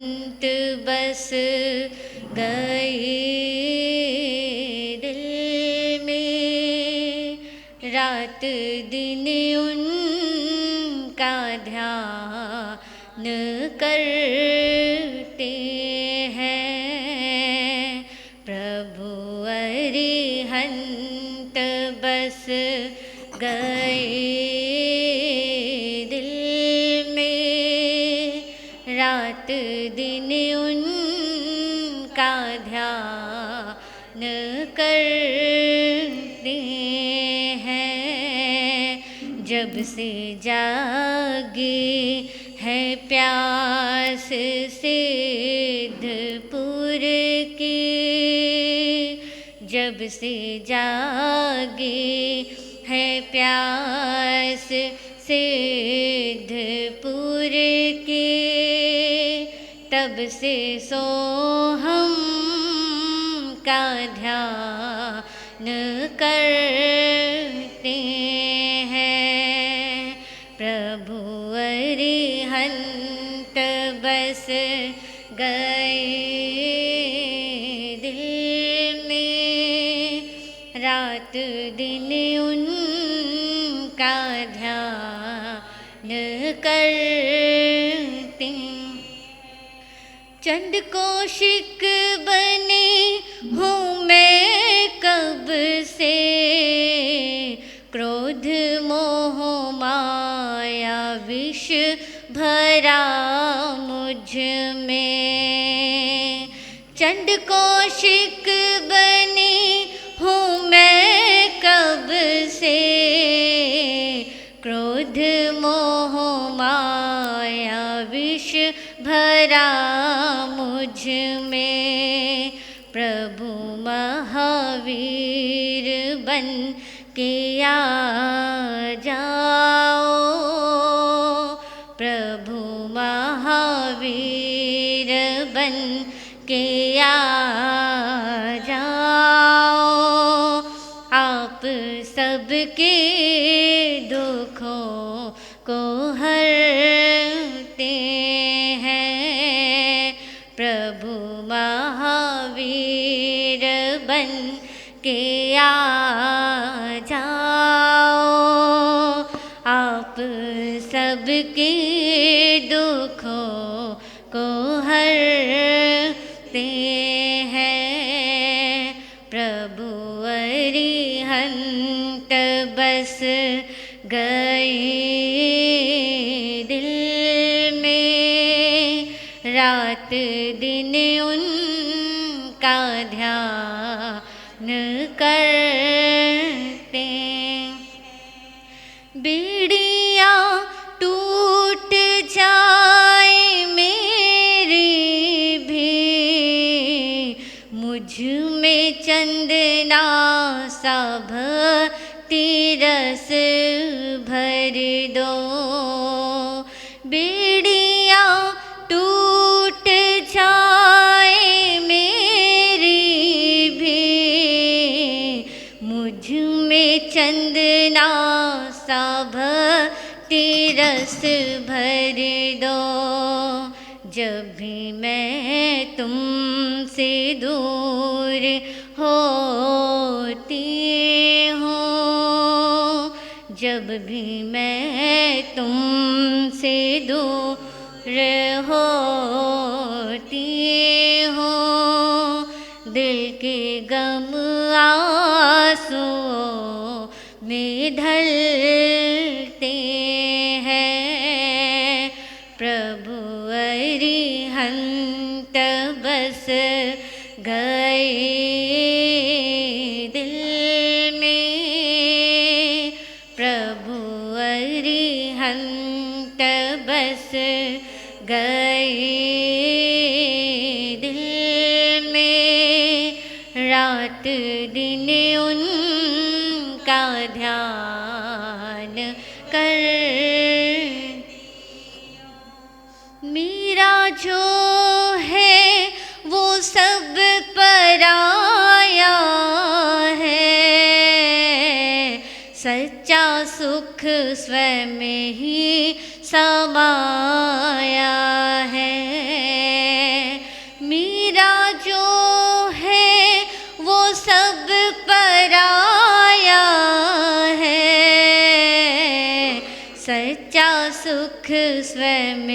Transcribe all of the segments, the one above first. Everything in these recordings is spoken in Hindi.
अंत बस गई दिल में, रात दिन उनका ध्यान करते हैं। प्रभु अरिहंत बस गए दिल में, रात दिन उनका ध्यान करते हैं। जब से जागे है प्यास सिद्धपुर की, जब से जागे है प्यास सिद्धपुर की, तब से सोहम का ध्यान करते हैं। प्रभु अरिहंत बस गए दिल में, रात दिन उनका ध्यान करते। चंड कोशिक बनी हूँ मैं कब से, क्रोध मोह माया विष भरा मुझ में। चंड कोशिक बनी हूँ मैं कब से, क्रोध मोह माया विष भरा मुझ में। प्रभु महावीर बन के आ जाओ, प्रभु महावीर बन के आ जाओ। आप सबके दुखों को हरते हैं। प्रभु महावीर बन के आ जाओ। आप सबके दुखों को हरते हैं। प्रभु अरिहंत बस गए दिल में, रात दिन उनका ध्यान करते। बीड़ियाँ टूट जाए मेरी भी, मुझ में चंदना सा भक्ति रस भर दो। बीड़ियाँ टूट जाए मेरी भी, मुझ में चंदना सा भक्ति रस भर दो। जब भी मैं तुमसे दूर होती हूँ, जब भी मैं तुमसे दूर होती हूँ, दिल के गम आंसुओं में ढलते हैं। प्रभु अरिहंत बस गए दिल में, प्रभु अरिहंत बस गए दिल में, रात दिन उनका ध्यान कर। मेरा जो है वो सब पराया है, सच्चा सुख स्वयं ही समाया है। स्वयं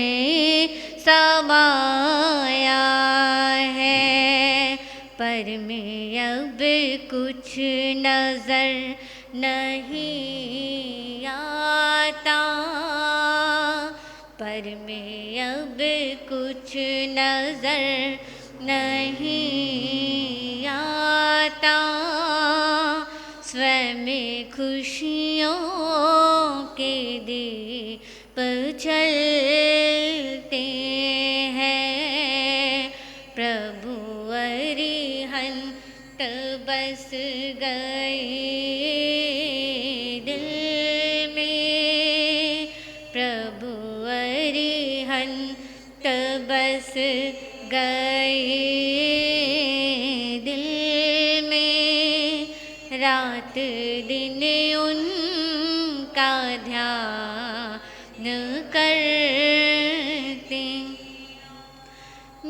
समाया है, पर में अब कुछ नजर नहीं आता, पर में अब कुछ नजर नहीं आता। स्वयं खुशियों के दीप जलते हैं, प्रभु अरिहंत बस गए दिल में, प्रभु अरिहंत बस गए दिल में। रात दिन उनका ध्यान करते,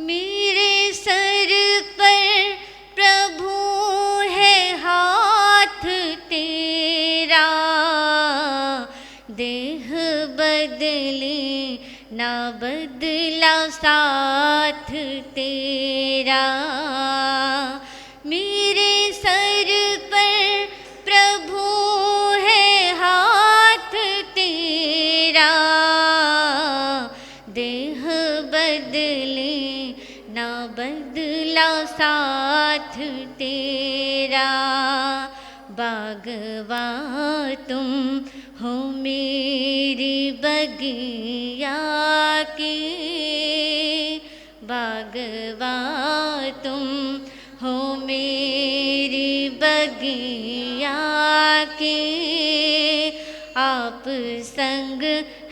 मेरे सर पर प्रभु है हाथ तेरा, देह बदले ना बदला साथ तेरा। मेरे सर पर प्रभु है हाथ तेरा, देह बदले ना बदला साथ तेरा। बागवा तुम हो मेरी बगिया की, बागवा तुम हो मेरी बगिया की। आप संग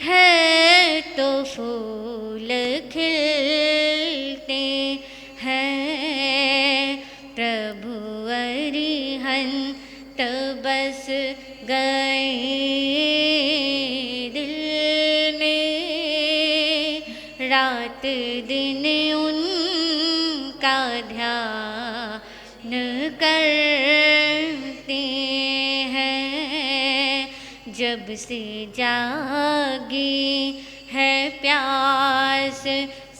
है तो फूल खिलते हैं, प्रभु अरिहंत बस गए दिल में। रात दिन उनका ध्यान करते हैं, जब से जागी है प्यास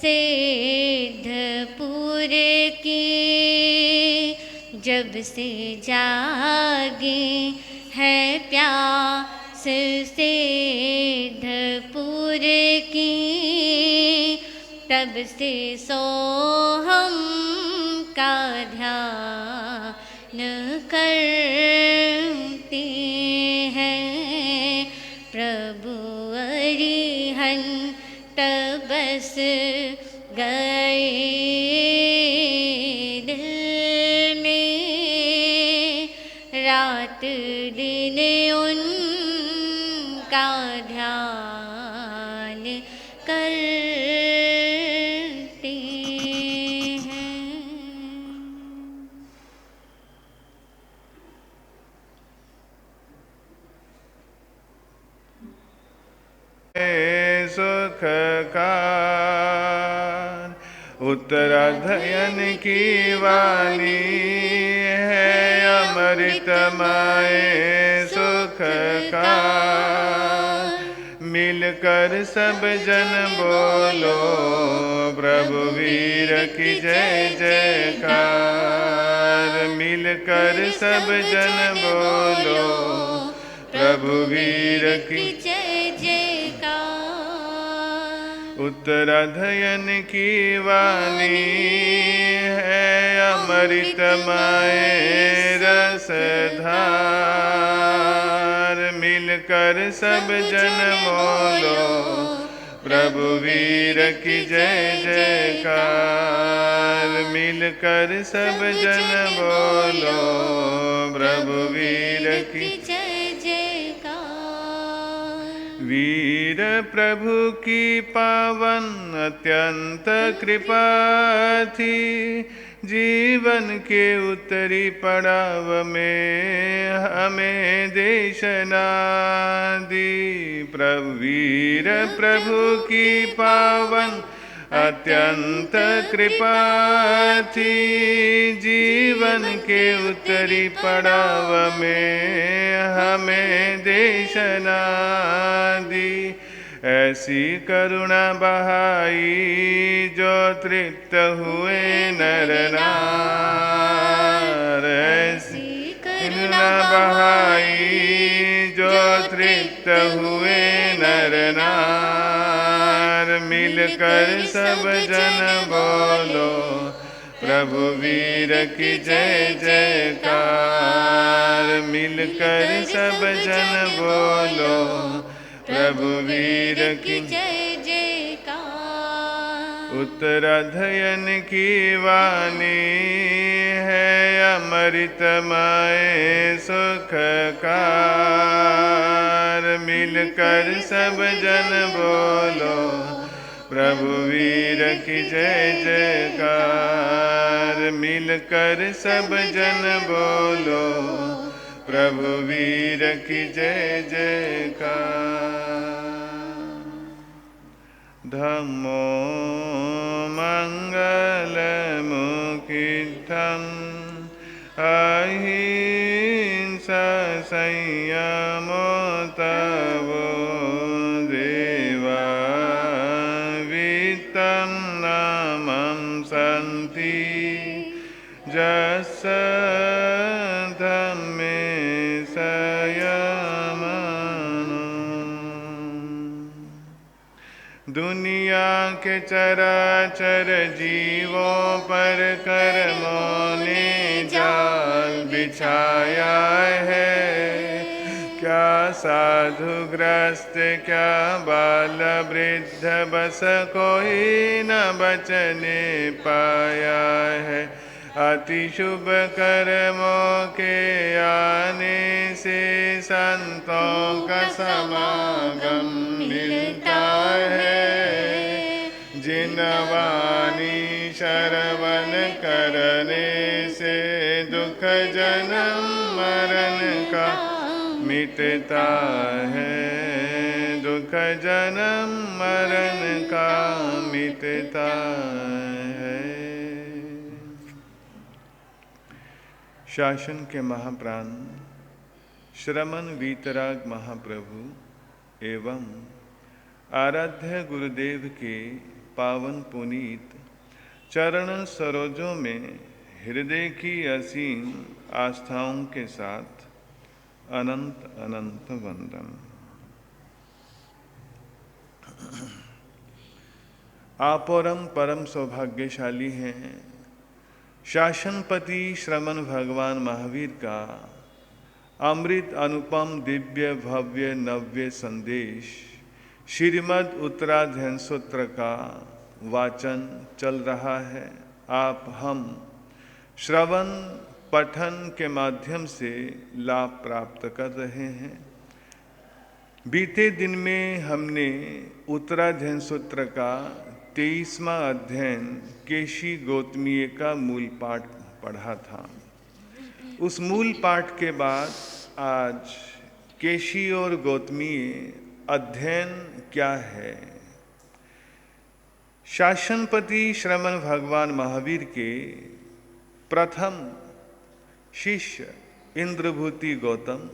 सिद्धपुर की, जब से जागी है प्यास सिद्धपुर की, तब से सोहम का ध्यान करते हैं, प्रभु अरिहंत बस गए दिल में। रात दिन उनका ध्यान करते हैं। सुख का उत्तराधयन की वाणी है, अमृतमय सुख का। मिलकर सब जन बोलो प्रभु वीर की जय जयकार। मिलकर सब जन बोलो प्रभु वीर की जय जयकार। उत्तराधयन की वाणी है, अमृतमय रसधार। मिलकर सब जन बोलो प्रभु वीर की जय जयकार। मिलकर सब जन बोलो प्रभु वीर की जय जयकार। वीर प्रभु की पावन अत्यंत कृपा थी, जीवन के उत्तरी पड़ाव में हमें देशना दी। वीर प्रभु की पावन अत्यंत कृपा थी, जीवन के उत्तरी पड़ाव में हमें देशना दी। ऐसी करुणा बहाई जो तृप्त हुए नर नार। ऐसी करुणा बहाई जो तृप्त हुए नर नार। मिलकर सब जन बोलो प्रभु वीर की जय जयकार। मिलकर सब जन बोलो प्रभु वीर की जय जयकार। उत्तराधयन की वाणी है अमृतमय सुखकार। मिलकर सब जन बोलो प्रभु वीर की जय जयकार। मिलकर सब जन बोलो प्रभु वीर की जय जयकार। धम्मो मंगलमुखितं अहिंसा संयमो तवो देवा वित्तं नामं सन्ति जस्य धम्मे दुनिया के चराचर जीवों पर कर्मों ने जाल बिछाया है। क्या साधु ग्रस्त क्या बाल वृद्ध बस कोई न बचने पाया है। अति शुभ कर्मों के आने से संतों का समागम मिलता है। जिन वाणी श्रवण करने से दुख जन्म मरण का मिटता है। दुख जन्म मरण का मिटता है। शासन के महाप्राण श्रमण वीतराग महाप्रभु एवं आराध्य गुरुदेव के पावन पुनीत चरण सरोजों में हृदय की असीम आस्थाओं के साथ अनंत अनंत वंदन। आप और हम परम सौभाग्यशाली हैं। शासनपति श्रमण भगवान महावीर का अमृत अनुपम दिव्य भव्य नव्य संदेश श्रीमद् उत्तराध्ययन सूत्र का वाचन चल रहा है। आप हम श्रवण पठन के माध्यम से लाभ प्राप्त कर रहे हैं। बीते दिन में हमने उत्तराध्ययन सूत्र का 23वां अध्ययन केशी गौतमीय का मूल पाठ पढ़ा था। उस मूल पाठ के बाद आज केशी और गौतमीय अध्ययन क्या है। शासनपति श्रमण भगवान महावीर के प्रथम शिष्य इंद्रभूति गौतम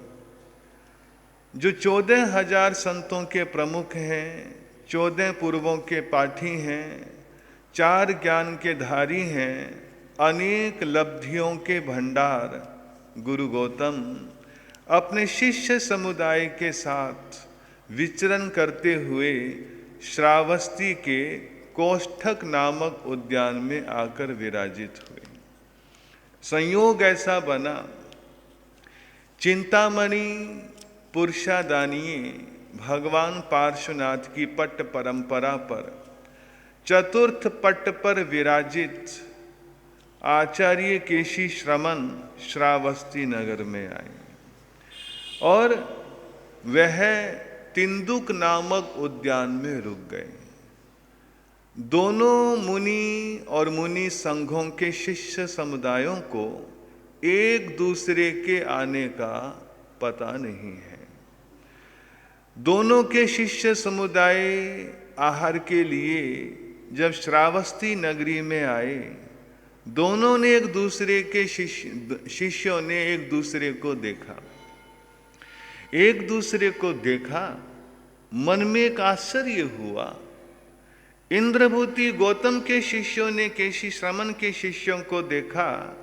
जो 14,000 संतों के प्रमुख हैं, 14 पूर्वों के पाठी हैं, 4 ज्ञान के धारी हैं, अनेक लब्धियों के भंडार गुरु गौतम अपने शिष्य समुदाय के साथ विचरण करते हुए श्रावस्ती के कोष्ठक नामक उद्यान में आकर विराजित हुए। संयोग ऐसा बना, चिंतामणि पुरुषादानीय भगवान पार्श्वनाथ की पट्ट परंपरा पर चतुर्थ पट्ट पर विराजित आचार्य केशी श्रमण श्रावस्ती नगर में आए और वह तिंदुक नामक उद्यान में रुक गए। दोनों मुनि और मुनि संघों के शिष्य समुदायों को एक दूसरे के आने का पता नहीं है। दोनों के शिष्य समुदाय आहार के लिए जब श्रावस्ती नगरी में आए, दोनों ने एक दूसरे के शिष्यों ने एक दूसरे को देखा मन में एक आश्चर्य हुआ। इंद्रभूति गौतम के शिष्यों ने केशी श्रमण के शिष्यों को देखा,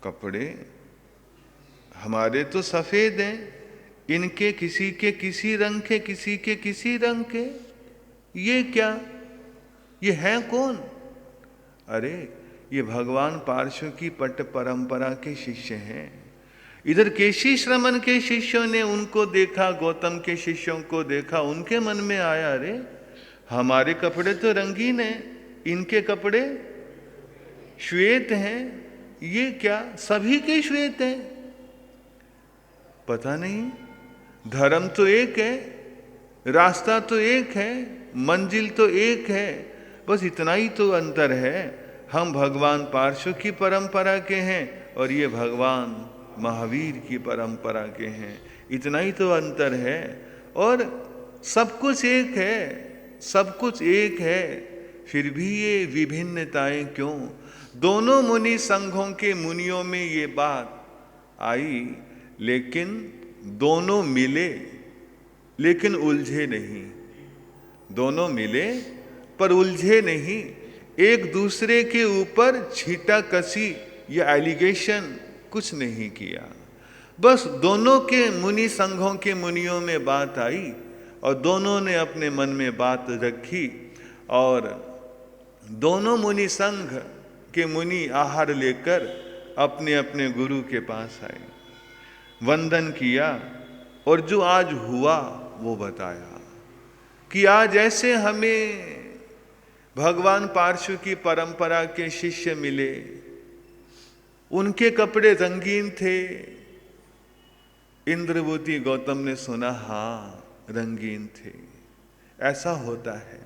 कपड़े हमारे तो सफेद हैं, इनके किसी के किसी रंग के, किसी के किसी रंग के, ये क्या, ये हैं कौन? अरे ये भगवान पार्श्व की पट परंपरा के शिष्य हैं। इधर केशी श्रमण के शिष्यों ने उनको देखा, गौतम के शिष्यों को देखा, उनके मन में आया, अरे हमारे कपड़े तो रंगीन हैं, इनके कपड़े श्वेत हैं, ये क्या, सभी के श्वेत हैं? पता नहीं, धर्म तो एक है, रास्ता तो एक है, मंजिल तो एक है, बस इतना ही तो अंतर है। हम भगवान पार्श्व की परंपरा के हैं और ये भगवान महावीर की परंपरा के हैं, इतना ही तो अंतर है। और सब कुछ एक है, सब कुछ एक है, फिर भी ये विभिन्नताएं क्यों? दोनों मुनि संघों के मुनियों में ये बात आई, लेकिन दोनों मिले लेकिन उलझे नहीं। दोनों मिले पर उलझे नहीं, एक दूसरे के ऊपर छींटा कसी या एलिगेशन कुछ नहीं किया। बस दोनों के मुनि संघों के मुनियों में बात आई और दोनों ने अपने मन में बात रखी और दोनों मुनि संघ के मुनि आहार लेकर अपने अपने गुरु के पास आए, वंदन किया और जो आज हुआ वो बताया कि आज ऐसे हमें भगवान पार्श्व की परंपरा के शिष्य मिले, उनके कपड़े रंगीन थे। इंद्रभूति गौतम ने सुना, हाँ रंगीन थे, ऐसा होता है,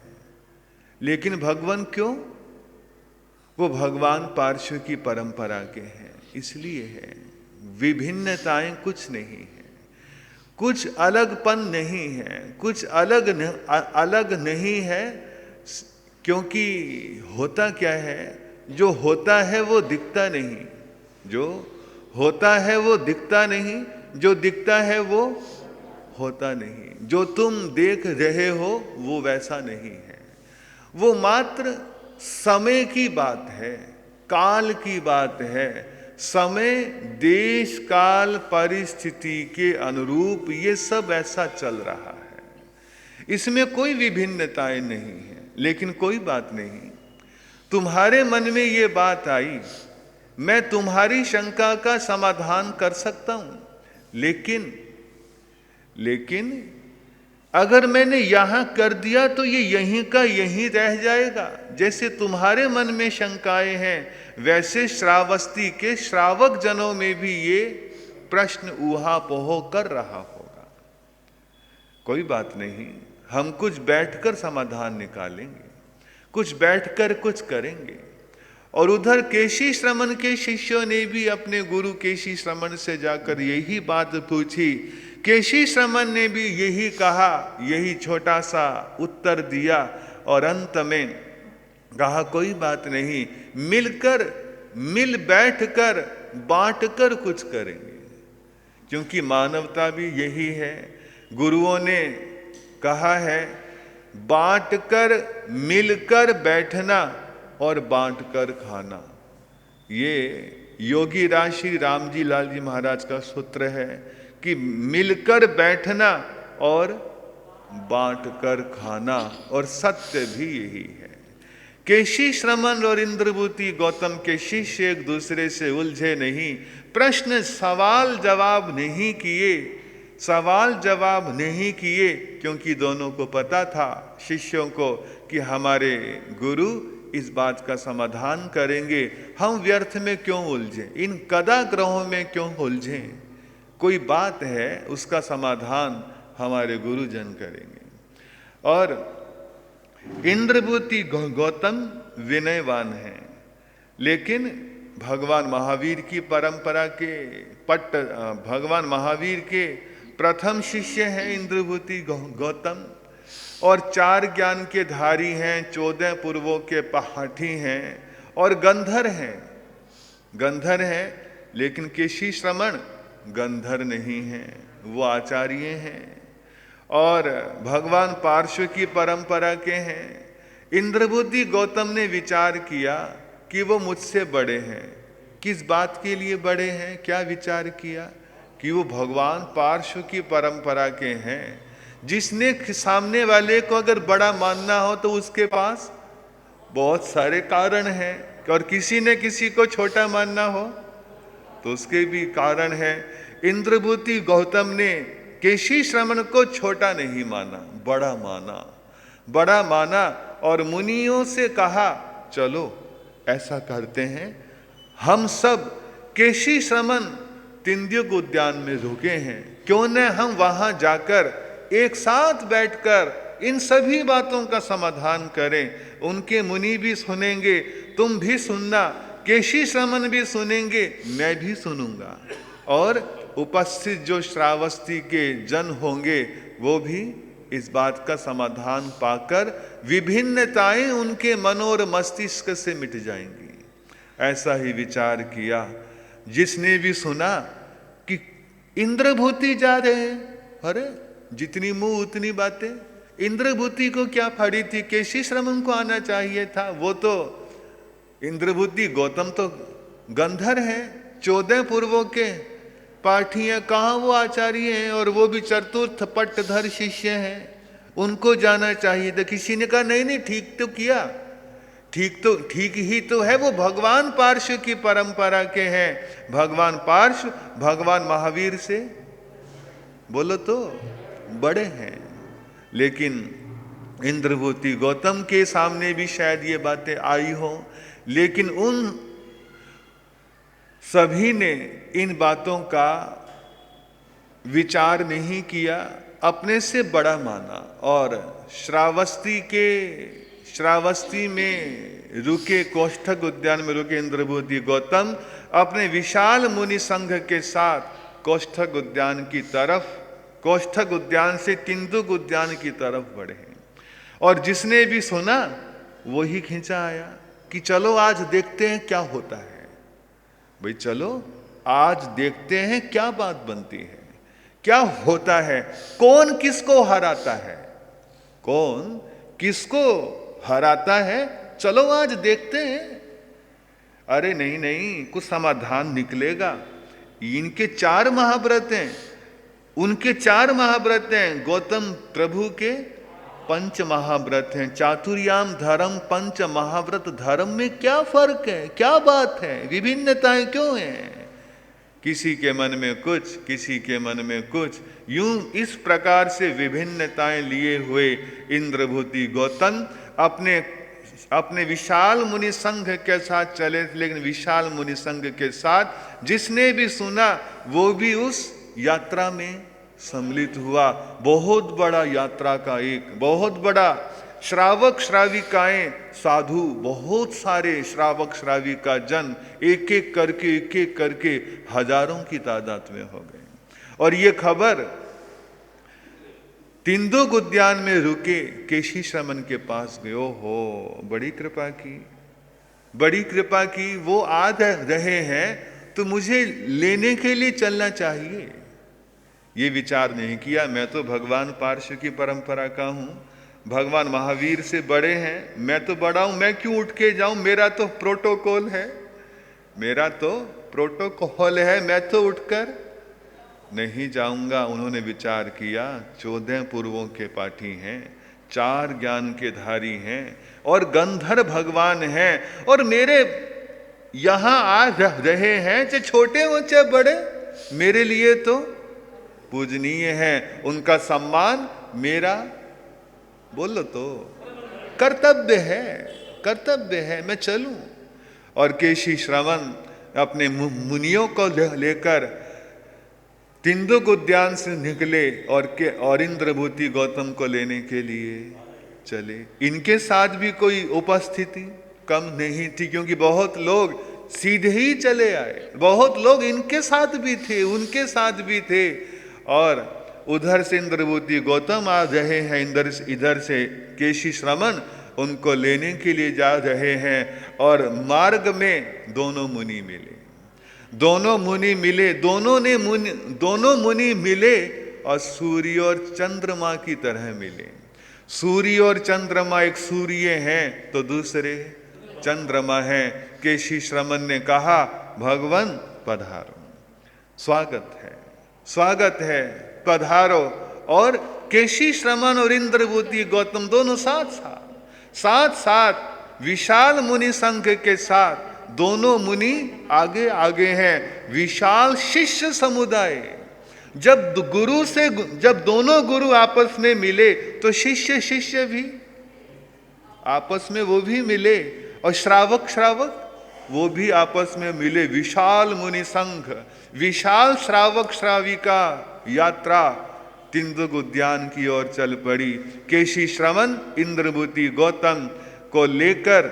लेकिन भगवान क्यों? वो भगवान पार्श्व की परंपरा के हैं, इसलिए है। विभिन्नताएं कुछ नहीं है, कुछ अलगपन नहीं है, कुछ अलग नहीं है, क्योंकि होता क्या है, जो होता है वो दिखता नहीं, जो होता है वो दिखता नहीं, जो दिखता है वो होता नहीं। जो तुम देख रहे हो वो वैसा नहीं है, वो मात्र समय की बात है, काल की बात है। समय, देश, काल, परिस्थिति के अनुरूप ये सब ऐसा चल रहा है, इसमें कोई विभिन्नताएं नहीं है। लेकिन कोई बात नहीं, तुम्हारे मन में ये बात आई, मैं तुम्हारी शंका का समाधान कर सकता हूं, लेकिन अगर मैंने यहां कर दिया तो ये यहीं का यहीं रह जाएगा। जैसे तुम्हारे मन में शंकाएं हैं, वैसे श्रावस्ती के श्रावक जनों में भी ये प्रश्न ऊहापोह कर रहा होगा। कोई बात नहीं, हम कुछ बैठकर समाधान निकालेंगे, कुछ बैठकर कुछ करेंगे। और उधर केशी श्रमण के शिष्यों ने भी अपने गुरु केशी श्रमण से जाकर यही बात पूछी। केशी श्रमण ने भी यही कहा, यही छोटा सा उत्तर दिया और अंत में कहा, कोई बात नहीं, मिल बैठकर बांटकर कुछ करेंगे, क्योंकि मानवता भी यही है। गुरुओं ने कहा है, बांटकर मिलकर बैठना और बांटकर खाना। ये योगी राज श्री राम जी लाल जी महाराज का सूत्र है कि मिलकर बैठना और बांटकर खाना, और सत्य भी यही है। केशी श्रमण और इंद्रभूति गौतम के शिष्य एक दूसरे से उलझे नहीं, प्रश्न सवाल जवाब नहीं किए, क्योंकि दोनों को पता था, शिष्यों को, कि हमारे गुरु इस बात का समाधान करेंगे, हम व्यर्थ में क्यों उलझें, इन कदाग्रहों में क्यों उलझें। कोई बात है, उसका समाधान हमारे गुरुजन करेंगे। और इंद्रभूति गौतम विनयवान हैं, लेकिन भगवान महावीर की परंपरा के भगवान महावीर के प्रथम शिष्य हैं हैं गौतम, और 4 ज्ञान के धारी हैं, 14 पूर्वों के पहाठी हैं और गंधर हैं। लेकिन केशी श्रमण गंधर नहीं हैं, वो आचार्य हैं। और भगवान पार्श्व की परंपरा के हैं। इंद्रबुद्धि गौतम ने विचार किया कि वो मुझसे बड़े हैं। किस बात के लिए बड़े हैं? क्या विचार किया कि वो भगवान पार्श्व की परंपरा के हैं। जिसने सामने वाले को अगर बड़ा मानना हो तो उसके पास बहुत सारे कारण हैं, और किसी ने किसी को छोटा मानना हो तो उसके भी कारण है। इंद्रभूति गौतम ने केशी श्रमण को छोटा नहीं माना, बड़ा माना और मुनियों से कहा चलो ऐसा करते हैं, हम सब केशी श्रमण तिंद्युक उद्यान में रुके हैं, क्यों न हम वहां जाकर एक साथ बैठकर इन सभी बातों का समाधान करें। उनके मुनि भी सुनेंगे, तुम भी सुनना, केशी श्रमण भी सुनेंगे, मैं भी सुनूंगा, और उपस्थित जो श्रावस्ती के जन होंगे वो भी इस बात का समाधान पाकर विभिन्नताएं उनके मन और मस्तिष्क से मिट जाएंगी। ऐसा ही विचार किया। जिसने भी सुना कि इंद्रभूति जा रहे हैं, अरे जितनी मुंह उतनी बातें, इंद्रभूति को क्या पड़ी थी, केशी श्रमण को आना चाहिए था। वो तो इंद्रभूति गौतम तो गंधर है, 14 पूर्वों के पाठी हैं, कहाँ वो आचार्य हैं, और वो भी चतुर्थ पट्टधर शिष्य हैं, उनको जाना चाहिए था। किसी ने कहा नहीं नहीं ठीक तो किया, ठीक ही तो है, वो भगवान पार्श्व की परंपरा के हैं। भगवान पार्श्व भगवान महावीर से बोलो तो बड़े हैं। लेकिन इंद्रभूति गौतम के सामने भी शायद ये बातें आई हो, लेकिन उन सभी ने इन बातों का विचार नहीं किया, अपने से बड़ा माना, और श्रावस्ती में रुके, कोष्ठक उद्यान में रुके इंद्रभूति गौतम अपने विशाल मुनि संघ के साथ कोष्ठक उद्यान की तरफ, कोष्ठक उद्यान से तिंदुक उद्यान की तरफ बढ़े। और जिसने भी सुना वो ही खींचा आया कि चलो आज देखते हैं क्या होता है। भाई चलो आज देखते हैं क्या बात बनती है, क्या होता है, कौन किसको हराता है, कौन किसको हराता है, चलो आज देखते हैं। अरे नहीं नहीं, कुछ समाधान निकलेगा। इनके 4 महाव्रत हैं, उनके 4 महाव्रत हैं, गौतम प्रभु के 5 महाव्रत हैं। चातुर्याम धर्म 5 महाव्रत धर्म में क्या फर्क है, क्या बात है, विभिन्नताएं क्यों हैं? किसी के मन में कुछ, किसी के मन में कुछ, यूं इस प्रकार से विभिन्नताएं लिए हुए इंद्रभूति गौतम अपने विशाल मुनि संघ के साथ चले। लेकिन विशाल मुनि संघ के साथ जिसने भी सुना वो भी उस यात्रा में सम्मिलित हुआ। बहुत बड़ा यात्रा का एक बहुत बड़ा श्रावक श्राविकाएं, साधु, बहुत सारे श्रावक श्राविका जन एक एक करके हजारों की तादाद में हो गए। और ये खबर तिंदुक उद्यान में रुके केशी श्रमण के पास गए। हो बड़ी कृपा की, बड़ी कृपा की, वो आ रहे हैं तो मुझे लेने के लिए चलना चाहिए। ये विचार नहीं किया मैं तो भगवान पार्श्व की परंपरा का हूं, भगवान महावीर से बड़े हैं, मैं तो बड़ा हूं, मैं क्यों उठ के जाऊं, मेरा तो प्रोटोकॉल है, मेरा तो प्रोटोकॉल है, मैं तो उठकर नहीं जाऊंगा। उन्होंने विचार किया 14 पूर्वों के पाठी हैं, 4 ज्ञान के धारी हैं और गंधर भगवान हैं, और मेरे यहां आ रहे हैं, चाहे छोटे हो चाहे बड़े, मेरे लिए तो पूजनीय है। उनका सम्मान मेरा बोलो तो कर्तव्य है, मैं चलूं। और केशी श्रवण अपने मुनियों को लेकर तिंदुक उद्यान से निकले और इंद्रभूति गौतम को लेने के लिए चले। इनके साथ भी कोई उपस्थिति कम नहीं थी, क्योंकि बहुत लोग सीधे ही चले आए, बहुत लोग इनके साथ भी थे, उनके साथ भी थे। और उधर से इंद्रभूति गौतम आ रहे हैं, इधर से केशी श्रमण उनको लेने के लिए जा रहे हैं। और मार्ग में दोनों मुनि मिले, दोनों मुनि मिले और सूर्य और चंद्रमा की तरह मिले। सूर्य और चंद्रमा, एक सूर्य है तो दूसरे चंद्रमा है। केशी श्रमण ने कहा, भगवान पधारो, स्वागत है, स्वागत है, पधारो। और केशी श्रमण और इंद्रभूति गौतम दोनों साथ साथ विशाल मुनि संघ के साथ दोनों मुनि आगे आगे हैं। विशाल शिष्य समुदाय, जब दोनों गुरु आपस में मिले तो शिष्य भी आपस में वो भी मिले, और श्रावक वो भी आपस में मिले। विशाल मुनि संघ, विशाल श्रावक श्राविका यात्रा तिन्दुक उद्यान की ओर चल पड़ी। केशी श्रमण इंद्रभूति गौतम को लेकर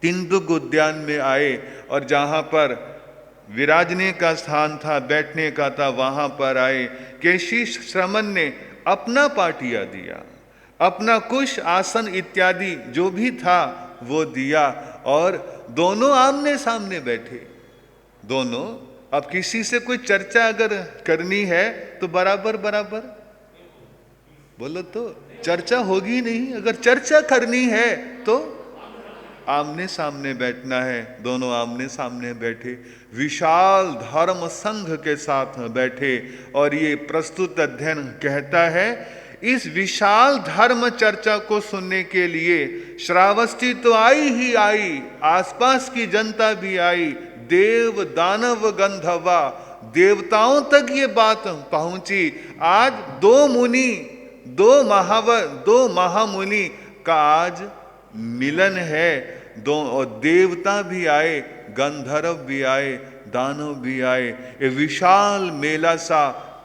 तिन्दुक उद्यान में आए, और जहां पर विराजने का स्थान था, बैठने का था, वहां पर आए। केशी श्रमण ने अपना पाटिया दिया, अपना कुश आसन इत्यादि जो भी था वो दिया, और दोनों आमने सामने बैठे। दोनों, अब किसी से कोई चर्चा अगर करनी है तो बराबर बोलो तो चर्चा होगी नहीं। अगर चर्चा करनी है तो आमने सामने बैठना है। दोनों आमने सामने बैठे, विशाल धर्म संघ के साथ बैठे। और ये प्रस्तुत अध्ययन कहता है, इस विशाल धर्म चर्चा को सुनने के लिए श्रावस्ती तो आई ही आई, आसपास की जनता भी आई, देव दानव गंधर्वा, देवताओं तक ये बात पहुंची। आज दो महामुनि का आज मिलन है। और देवता भी आए, गंधर्व भी आए, दानव भी आए। ये विशाल मेला सा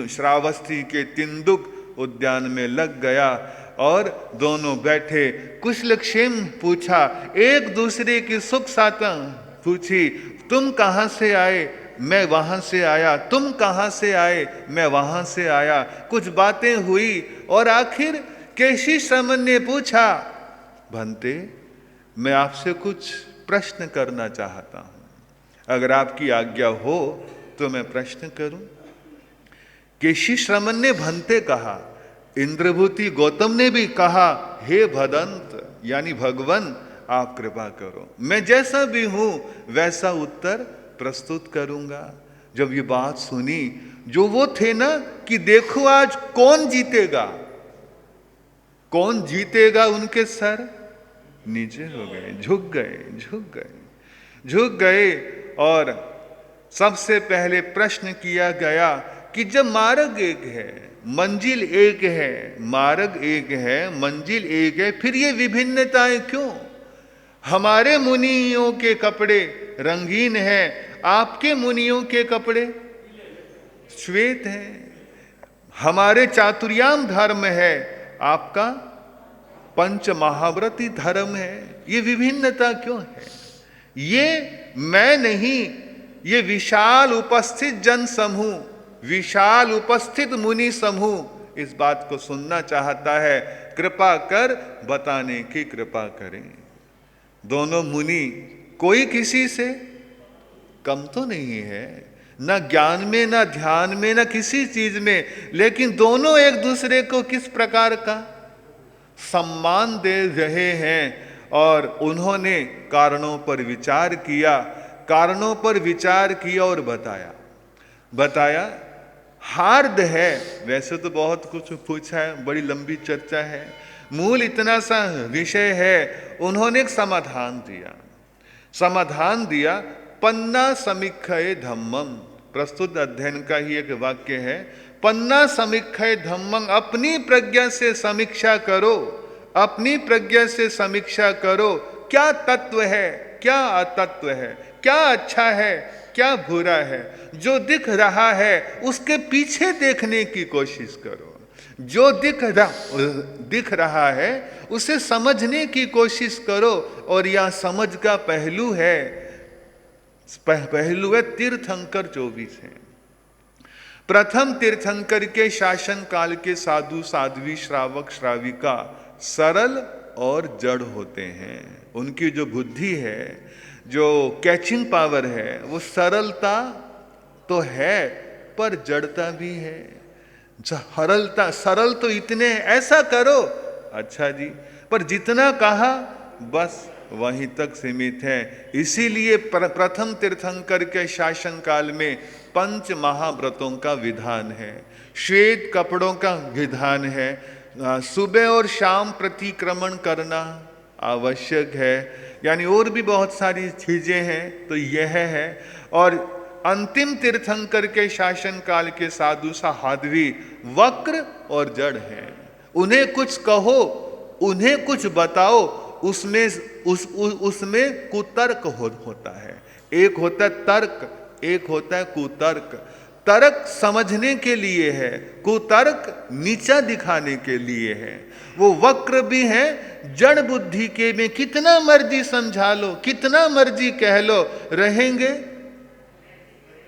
श्रावस्ती के तिन्दुक उद्यान में लग गया, और दोनों बैठे, कुशलक्षेम पूछा, एक दूसरे की सुख साता पूछी। तुम कहाँ से आए? मैं वहां से आया। तुम कहाँ से आए? मैं वहां से आया। कुछ बातें हुई, और आखिर केशी श्रमण ने पूछा, भंते, मैं आपसे कुछ प्रश्न करना चाहता हूं, अगर आपकी आज्ञा हो तो मैं प्रश्न करूं। केशी श्रमण ने भंते कहा, इंद्रभूति गौतम ने भी कहा, हे भदंत यानी भगवान, आप कृपा करो, मैं जैसा भी हूं वैसा उत्तर प्रस्तुत करूंगा। जब ये बात सुनी, जो वो थे ना कि देखो आज कौन जीतेगा, उनके सर नीचे हो गए, झुक गए। और सबसे पहले प्रश्न किया गया कि जब मार्ग एक है, मंजिल एक है, मार्ग एक है, मंजिल एक है, फिर ये विभिन्नताएं क्यों? हमारे मुनियों के कपड़े रंगीन हैं, आपके मुनियों के कपड़े श्वेत हैं। हमारे चातुर्याम धर्म है, आपका पंच महाव्रती धर्म है। ये विभिन्नता क्यों है? ये मैं नहीं, ये विशाल उपस्थित जन समूह, विशाल उपस्थित मुनि समूह इस बात को सुनना चाहता है। कृपा कर बताने की कृपा करें। दोनों मुनि कोई किसी से कम तो नहीं है, न ज्ञान में, न ध्यान में, न किसी चीज में, लेकिन दोनों एक दूसरे को किस प्रकार का सम्मान दे रहे हैं। और उन्होंने कारणों पर विचार किया और बताया। हार्द है, वैसे तो बहुत कुछ पूछा है, बड़ी लंबी चर्चा है, मूल इतना सा विषय है। उन्होंने एक समाधान दिया। पन्ना समीक्षय धम्मम, प्रस्तुत अध्ययन का ही एक वाक्य है। पन्ना समीक्षय धम्मम, अपनी प्रज्ञा से समीक्षा करो, अपनी प्रज्ञा से समीक्षा करो। क्या तत्व है, क्या अतत्व है, क्या अच्छा है, क्या बुरा है। जो दिख रहा है उसके पीछे देखने की कोशिश करो। जो दिख रहा है उसे समझने की कोशिश करो। और यह समझ का पहलू है तीर्थंकर 24 है। प्रथम तीर्थंकर के शासन काल के साधु साध्वी श्रावक श्राविका सरल और जड़ होते हैं। उनकी जो बुद्धि है, जो कैचिंग पावर है, वो सरलता तो है पर जड़ता भी है। सरलता, सरल तो इतने, ऐसा करो, अच्छा जी, पर जितना कहा बस वहीं तक सीमित है। इसीलिए प्रथम तीर्थंकर के शासन काल में पंच महाव्रतों का विधान है, श्वेत कपड़ों का विधान है, सुबह और शाम प्रतिक्रमण करना आवश्यक है, यानी और भी बहुत सारी चीजें हैं, तो यह है। और अंतिम तीर्थंकर के शासन काल के साधु साध्वी वक्र और जड़ हैं। उन्हें कुछ कहो, उन्हें कुछ बताओ, उसमें कुतर्क होता है। एक होता है तर्क, एक होता है कुतर्क। तर्क समझने के लिए है, कुतर्क नीचा दिखाने के लिए है। वो वक्र भी है, जड़ बुद्धि के में कितना मर्जी समझा लो, कितना मर्जी कह लो, रहेंगे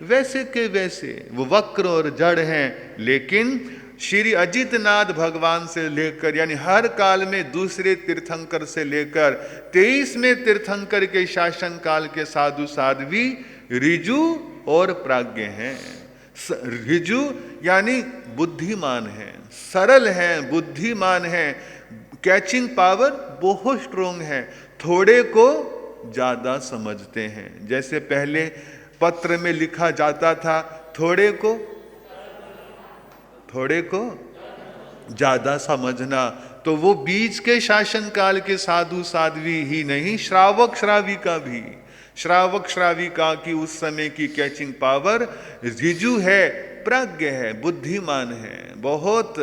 वैसे के वैसे। वो वक्र और जड़ हैं। लेकिन श्री अजितनाथ भगवान से लेकर, यानी हर काल में दूसरे तीर्थंकर से लेकर 23वें तीर्थंकर के शासन काल के साधु साध्वी ऋजु और प्राज्ञ हैं। ऋजु यानी बुद्धिमान है, सरल है, बुद्धिमान है, कैचिंग पावर बहुत स्ट्रोंग है, थोड़े को ज्यादा समझते हैं। जैसे पहले पत्र में लिखा जाता था, थोड़े को ज्यादा समझना, तो वो बीच के शासन काल के साधु साध्वी ही नहीं, श्रावक श्राविका भी, श्रावक श्राविका की उस समय की कैचिंग पावर ऋजु है, प्राज्ञ है, बुद्धिमान है, बहुत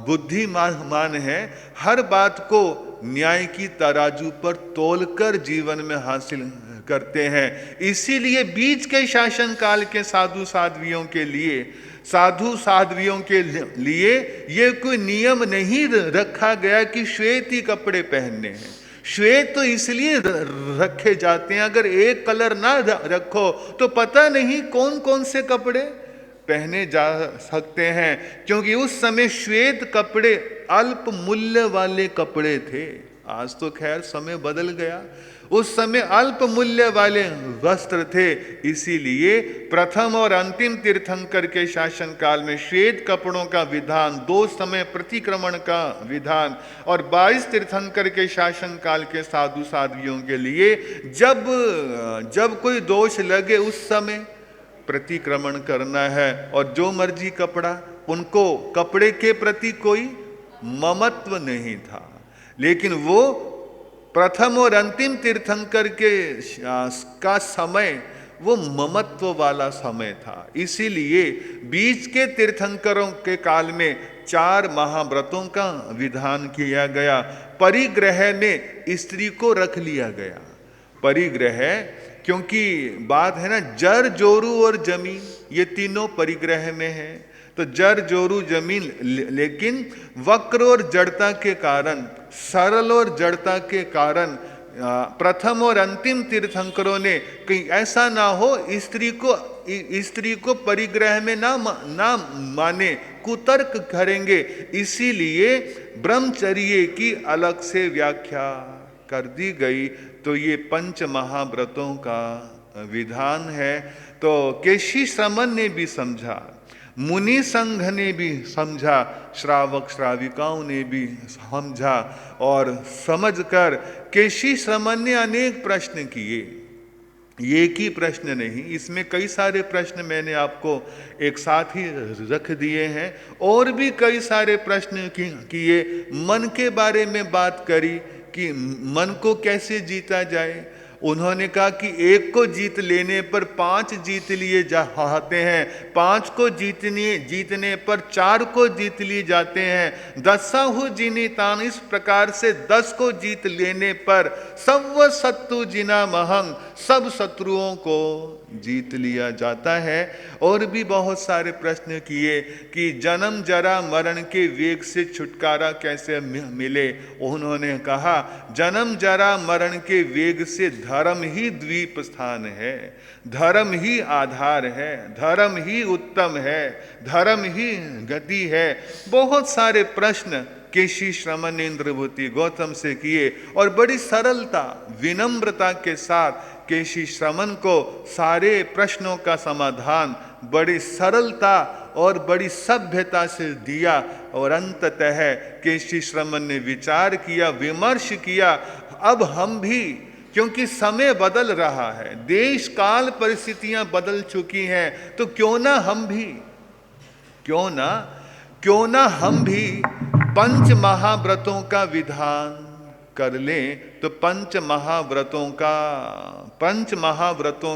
बुद्धिमान है, हर बात को न्याय की तराजू पर तोलकर जीवन में हासिल करते हैं। इसीलिए बीच के शासन काल के साधु साध्वियों के लिए, साधु साध्वियों के लिए ये कोई नियम नहीं रखा गया कि श्वेत ही कपड़े पहनने हैं। श्वेत तो इसलिए रखे जाते हैं, अगर एक कलर ना रखो तो पता नहीं कौन कौन से कपड़े पहने जा सकते हैं, क्योंकि उस समय श्वेत कपड़े अल्प मूल्य वाले कपड़े थे। आज तो खैर समय बदल गया, उस समय अल्प मूल्य वाले वस्त्र थे। इसीलिए प्रथम और अंतिम तीर्थंकर के शासन काल में श्वेत कपड़ों का विधान, 2 समय प्रतिक्रमण का विधान, और 22 तीर्थंकर के शासन काल के साधु साध्वियों के लिए जब कोई दोष लगे उस समय प्रतिक्रमण करना है, और जो मर्जी कपड़ा, उनको कपड़े के प्रति कोई ममत्व नहीं था। लेकिन वो प्रथम और अंतिम तीर्थंकर का समय वो ममत्व वाला समय था। इसीलिए बीच के तीर्थंकरों के काल में 4 महाव्रतों का विधान किया गया। परिग्रह में स्त्री को रख लिया गया। परिग्रह, क्योंकि बात है ना, जर जोरू और जमीन, ये तीनों परिग्रह में है, तो जर जोरू जमीन। लेकिन वक्र और जड़ता के कारण, सरल और जड़ता के कारण प्रथम और अंतिम तीर्थंकरों ने कहीं ऐसा ना हो स्त्री को परिग्रह में ना माने, कुतर्क करेंगे, इसीलिए ब्रह्मचर्य की अलग से व्याख्या कर दी गई। तो ये 5 महाव्रतों का विधान है। तो केशी श्रमण ने भी समझा, मुनि संघ ने भी समझा, श्रावक श्राविकाओं ने भी समझा, और समझकर केशी श्रमण ने अनेक प्रश्न किए। एक ही प्रश्न नहीं, इसमें कई सारे प्रश्न मैंने आपको एक साथ ही रख दिए हैं। और भी कई सारे प्रश्न किए, मन के बारे में बात करी कि मन को कैसे जीता जाए। उन्होंने कहा कि एक को जीत लेने पर 5 जीत लिए जाते हैं, 5 को जीतने पर 4 को जीत लिए जाते हैं। 10 जिनी तान, इस प्रकार से 10 को जीत लेने पर सव शत्रु जिना महंग, सब शत्रुओं को जीत लिया जाता है। और भी बहुत सारे प्रश्न किए कि जन्म जरा मरण के वेग से छुटकारा कैसे मिले। उन्होंने कहा जन्म जरा मरण के वेग से धर्म ही द्वीप स्थान है, धर्म ही आधार है, धर्म ही उत्तम है, धर्म ही गति है। बहुत सारे प्रश्न केशी श्रमण इंद्रभूति गौतम से किए, और बड़ी सरलता विनम्रता के साथ केशी श्रमण को सारे प्रश्नों का समाधान बड़ी सरलता और बड़ी सभ्यता से दिया। और अंततः केशी श्रमण ने विचार किया, विमर्श किया, अब हम भी, क्योंकि समय बदल रहा है, देश काल परिस्थितियां बदल चुकी हैं, तो क्यों ना हम भी पंच महाव्रतों का विधान कर लें। तो पंच महाव्रतों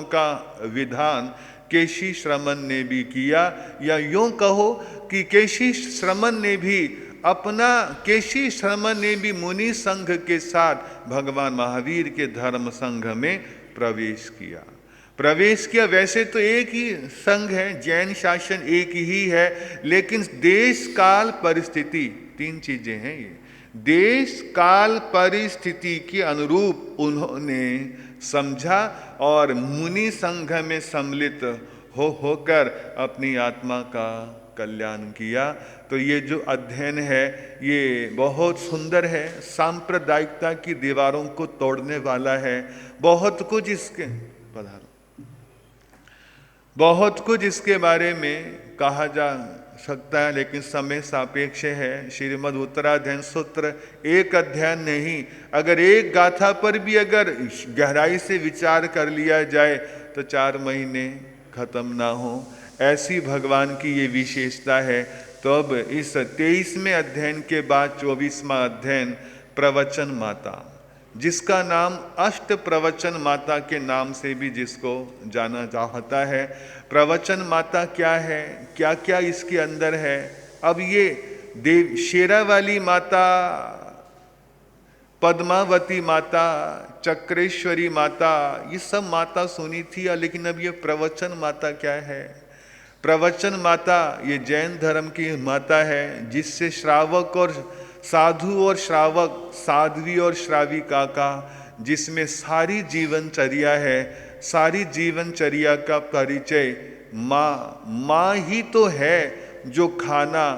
का विधान केशी श्रमण ने भी किया, या यूं कहो कि केशी श्रमण ने भी मुनि संघ के साथ भगवान महावीर के धर्म संघ में प्रवेश किया। वैसे तो एक ही संघ है, जैन शासन एक ही है, लेकिन देश काल परिस्थिति, तीन चीजें हैं ये, देश काल परिस्थिति के अनुरूप उन्होंने समझा और मुनि संघ में सम्मिलित होकर अपनी आत्मा का कल्याण किया। तो ये जो अध्ययन है ये बहुत सुंदर है, सांप्रदायिकता की दीवारों को तोड़ने वाला है। बहुत कुछ इसके बारे में कहा जा सकता है, लेकिन समय सापेक्ष है। श्रीमद् उत्तराध्ययन सूत्र एक अध्ययन नहीं, अगर एक गाथा पर भी अगर गहराई से विचार कर लिया जाए तो 4 महीने खत्म ना हो, ऐसी भगवान की ये विशेषता है। तो अब इस 23वें अध्ययन के बाद 24वां अध्ययन प्रवचन माता, जिसका नाम अष्ट प्रवचन माता के नाम से भी जिसको जाना जाता है। प्रवचन माता क्या है, क्या क्या इसके अंदर है। अब ये देव शेरावाली माता, पद्मावती माता, चक्रेश्वरी माता, ये सब माता सुनी थी, लेकिन अब ये प्रवचन माता क्या है। प्रवचन माता ये जैन धर्म की माता है, जिससे श्रावक और साधु और श्रावक, साध्वी और श्राविका का, जिसमें सारी जीवनचर्या है, सारी जीवनचर्या का परिचय माँ ही तो है, जो खाना,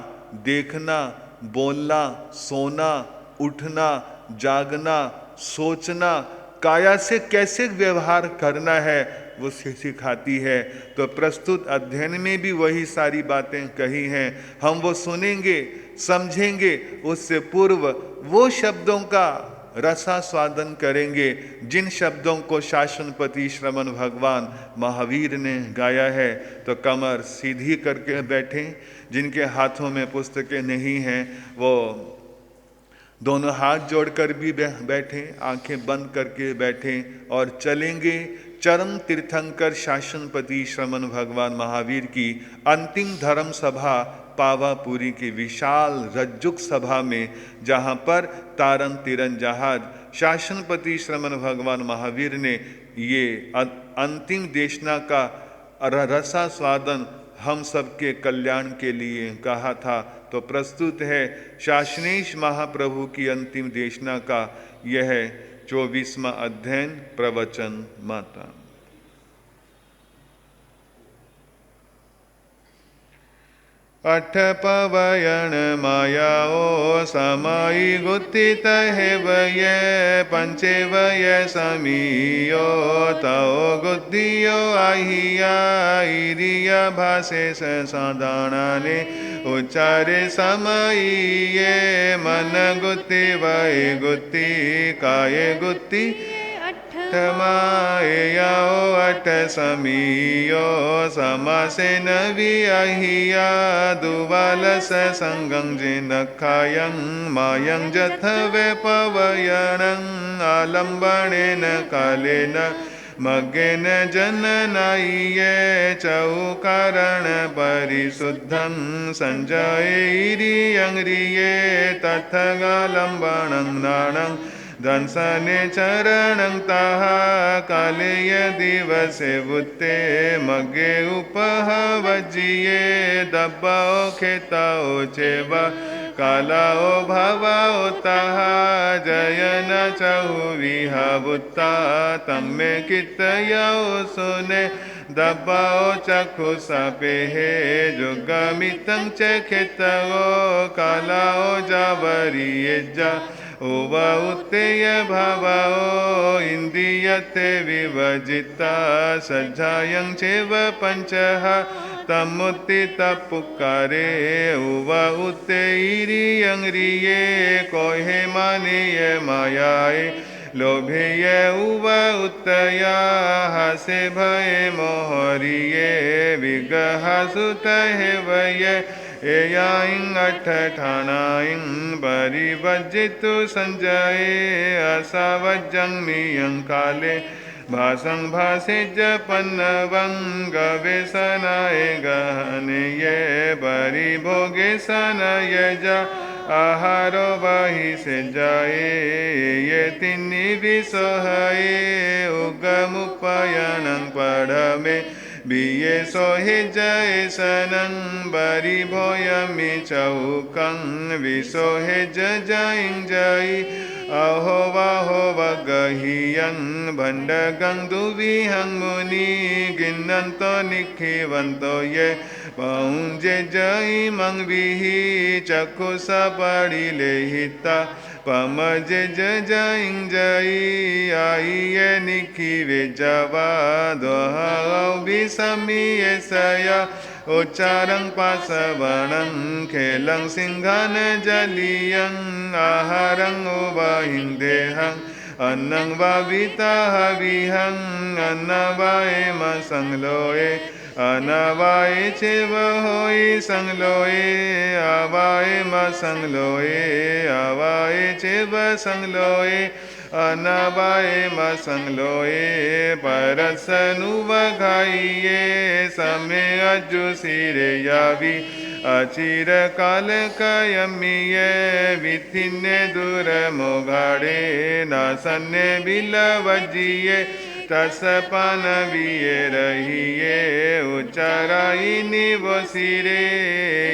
देखना, बोलना, सोना, उठना, जागना, सोचना, काया से कैसे व्यवहार करना है वो सिखाती है। तो प्रस्तुत अध्ययन में भी वही सारी बातें कही हैं, हम वो सुनेंगे, समझेंगे। उससे पूर्व वो शब्दों का रसास्वादन करेंगे जिन शब्दों को शासनपति श्रमण भगवान महावीर ने गाया है। तो कमर सीधी करके बैठें, जिनके हाथों में पुस्तकें नहीं हैं वो दोनों हाथ जोड़कर भी बैठें, आंखें बंद करके बैठें, और चलेंगे चरम तीर्थंकर शासनपति श्रमण भगवान महावीर की अंतिम धर्म सभा पावापुरी की विशाल रज्जुक सभा में, जहाँ पर तारन तिरन जहाज शासनपति श्रमण भगवान महावीर ने ये अंतिम देशना का रसास्वादन हम सबके कल्याण के लिए कहा था। तो प्रस्तुत है शासनेश महाप्रभु की अंतिम देशना का यह 24वां अध्ययन प्रवचन माता। अठ पवयन मायाओ समाई गुत्थित है वय, पंचे वय समीयो तओ गुद्धियो आहिया, इरिया भाषे साधारणे उच्चारे समये, मन गुत्ति वय गुत्ति काय गुत्ति मायाओ अठ समीयो, समासे नवी अहिया, दुवालस संगं जिनखायं मायं जथवे पवयनं, आलम्बनेन कालेन मग्गेन जननाये, चौकारण परिशुद्धं संजयिरियं रिये, तथगालम्बनं नाणं दंसने चरणं ताहा, कालेय दिवसे बुत्ते मगे उपहवजिये, दब्बाओ खेताओ चेवा कालाओ भवाओ ताहा, जयन चहु विहा बुत्ता तम्मे कितयाओ सुने, दब्बाओ चक्षु सपेहे जुगमितं च खेतगो, कालाओ जावरिये जा उव उत्तेय भवो इन्द्रियते विवर्जिता सज्जायं चैव पञ्चः तमुत्थितपुकारे उव उत्तेयं ह्रिये कोहे मानेय मायाय लोभेय उव उत्तया हसे भय मोहरिये विगह सुतहे वय एयाइं अठठानाइं परिवज्जितु संजये असावज्जंमियं काले भासं भासे जपन्नवं गवेशनाय गहनये परिभोगे सनय जा आहारो वही से जाए ये तिन्नी विसोहये उगमुपयनं पढ़मे बिये सोहे जय सनं बरी भोयमि चौकं विसोहे जयं जय अहो वाहो वगहियं भण्डगं दुविहं मुनि गिन्नन्तो निखिवन्तो ये पौंजे जय मंग विहि चक्षुषा पड़िले हिता पमजे जयं जय आइये निखिवे जवा दोहाओ विसमिये सया उच्चारं पासवनं खेलं सिंहन जलियं आहारं उवाहिं देहं अन्नं वाविता हविहं अन्नवाय संलोए अनवाय चेव होय संलोए आवाय संलोए आवाय चेव संलोए अनवाय संलोए परसनुवघाइये समे अजु सिरे यावी अचिर काल कयमिये विथिन्ने दूर मोघाड़े नासन्ने बिलवजिये तसपन विये रहिये उच्चाराई निवो सिरे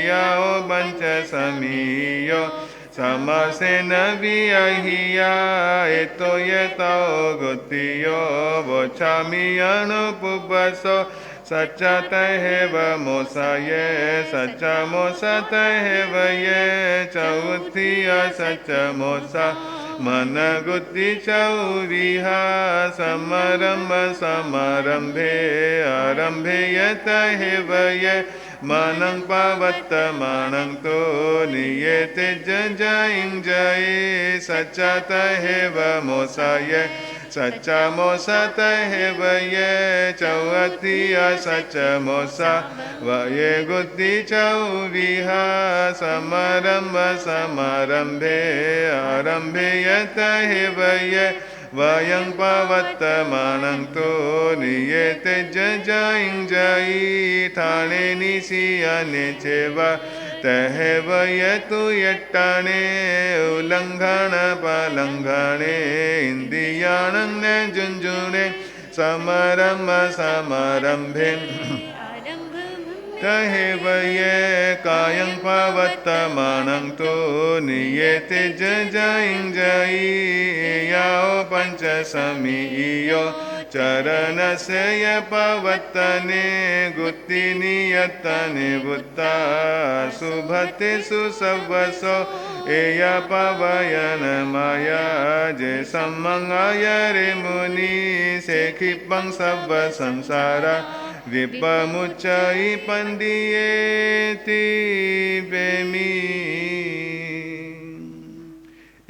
याओ बंच समीयो समसे नवी अहिया एतो ये तो गुतियो वोचामी अनुपुबसो सच्चा तहेव मोसाये सच्चा मोसा तहेव ये चौथिया सच्चा मोसा मन गुति चौविहा समारंभ समारंभे आरंभे यतहेव ये मानं पावत्तमानं तो नियते जयं जये सच्चा तहेव मोसाय सच्चा मोसा तहेव ये चौथिया सच्चा मोसा वये गुति चौविहा समारंभ समारंभे आरंभे यतहेव ये वयं पावत्तमानं तो नियते जयं जयि ठाणे निशियाने चेव तहेव यतु यट्टाणे उल्लङ्घन पलङ्घने इन्द्रियाणं न जुञ्जुने समरम समारम्भे तहेव ये कायं पावत्तमानं तो नियते जयं जयि याओ पंच समीयो चरणस्य य पवत्तने गुत्ति नियतने बुत्ता सुभते सुसवसो एय पवयन माया जे सम्मंगाय रे मुनि से क्षिपं सब संसारा विपमुच्चै पंडियेति बेमी।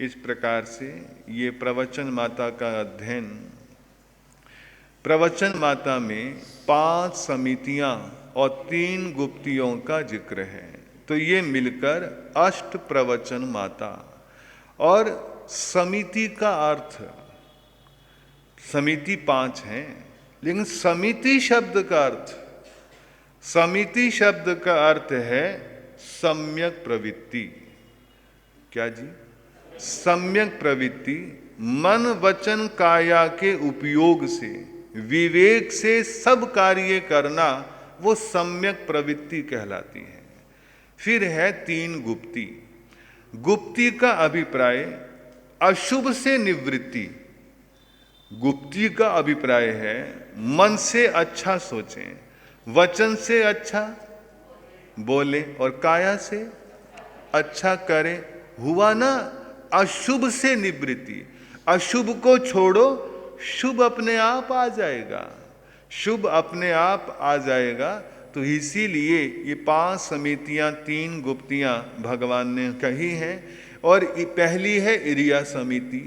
इस प्रकार से ये प्रवचन माता का अध्ययन, प्रवचन माता में 5 समितियां और 3 गुप्तियों का जिक्र है, तो ये मिलकर अष्ट प्रवचन माता। और समिति का अर्थ, समिति 5 हैं, लेकिन समिति शब्द का अर्थ, समिति शब्द का अर्थ है सम्यक प्रवृत्ति। क्या जी? सम्यक प्रवृत्ति मन वचन काया के उपयोग से विवेक से सब कार्य करना, वो सम्यक प्रवृत्ति कहलाती है। फिर है 3 गुप्ति। गुप्ति का अभिप्राय अशुभ से निवृत्ति। गुप्ति का अभिप्राय है मन से अच्छा सोचें, वचन से अच्छा बोले और काया से अच्छा करें। हुआ ना अशुभ से निवृत्ति, अशुभ को छोड़ो, शुभ अपने आप आ जाएगा, शुभ अपने आप आ जाएगा। तो इसीलिए ये 5 समितियां, 3 गुप्तियां भगवान ने कही हैं। और पहली है इरिया समिति।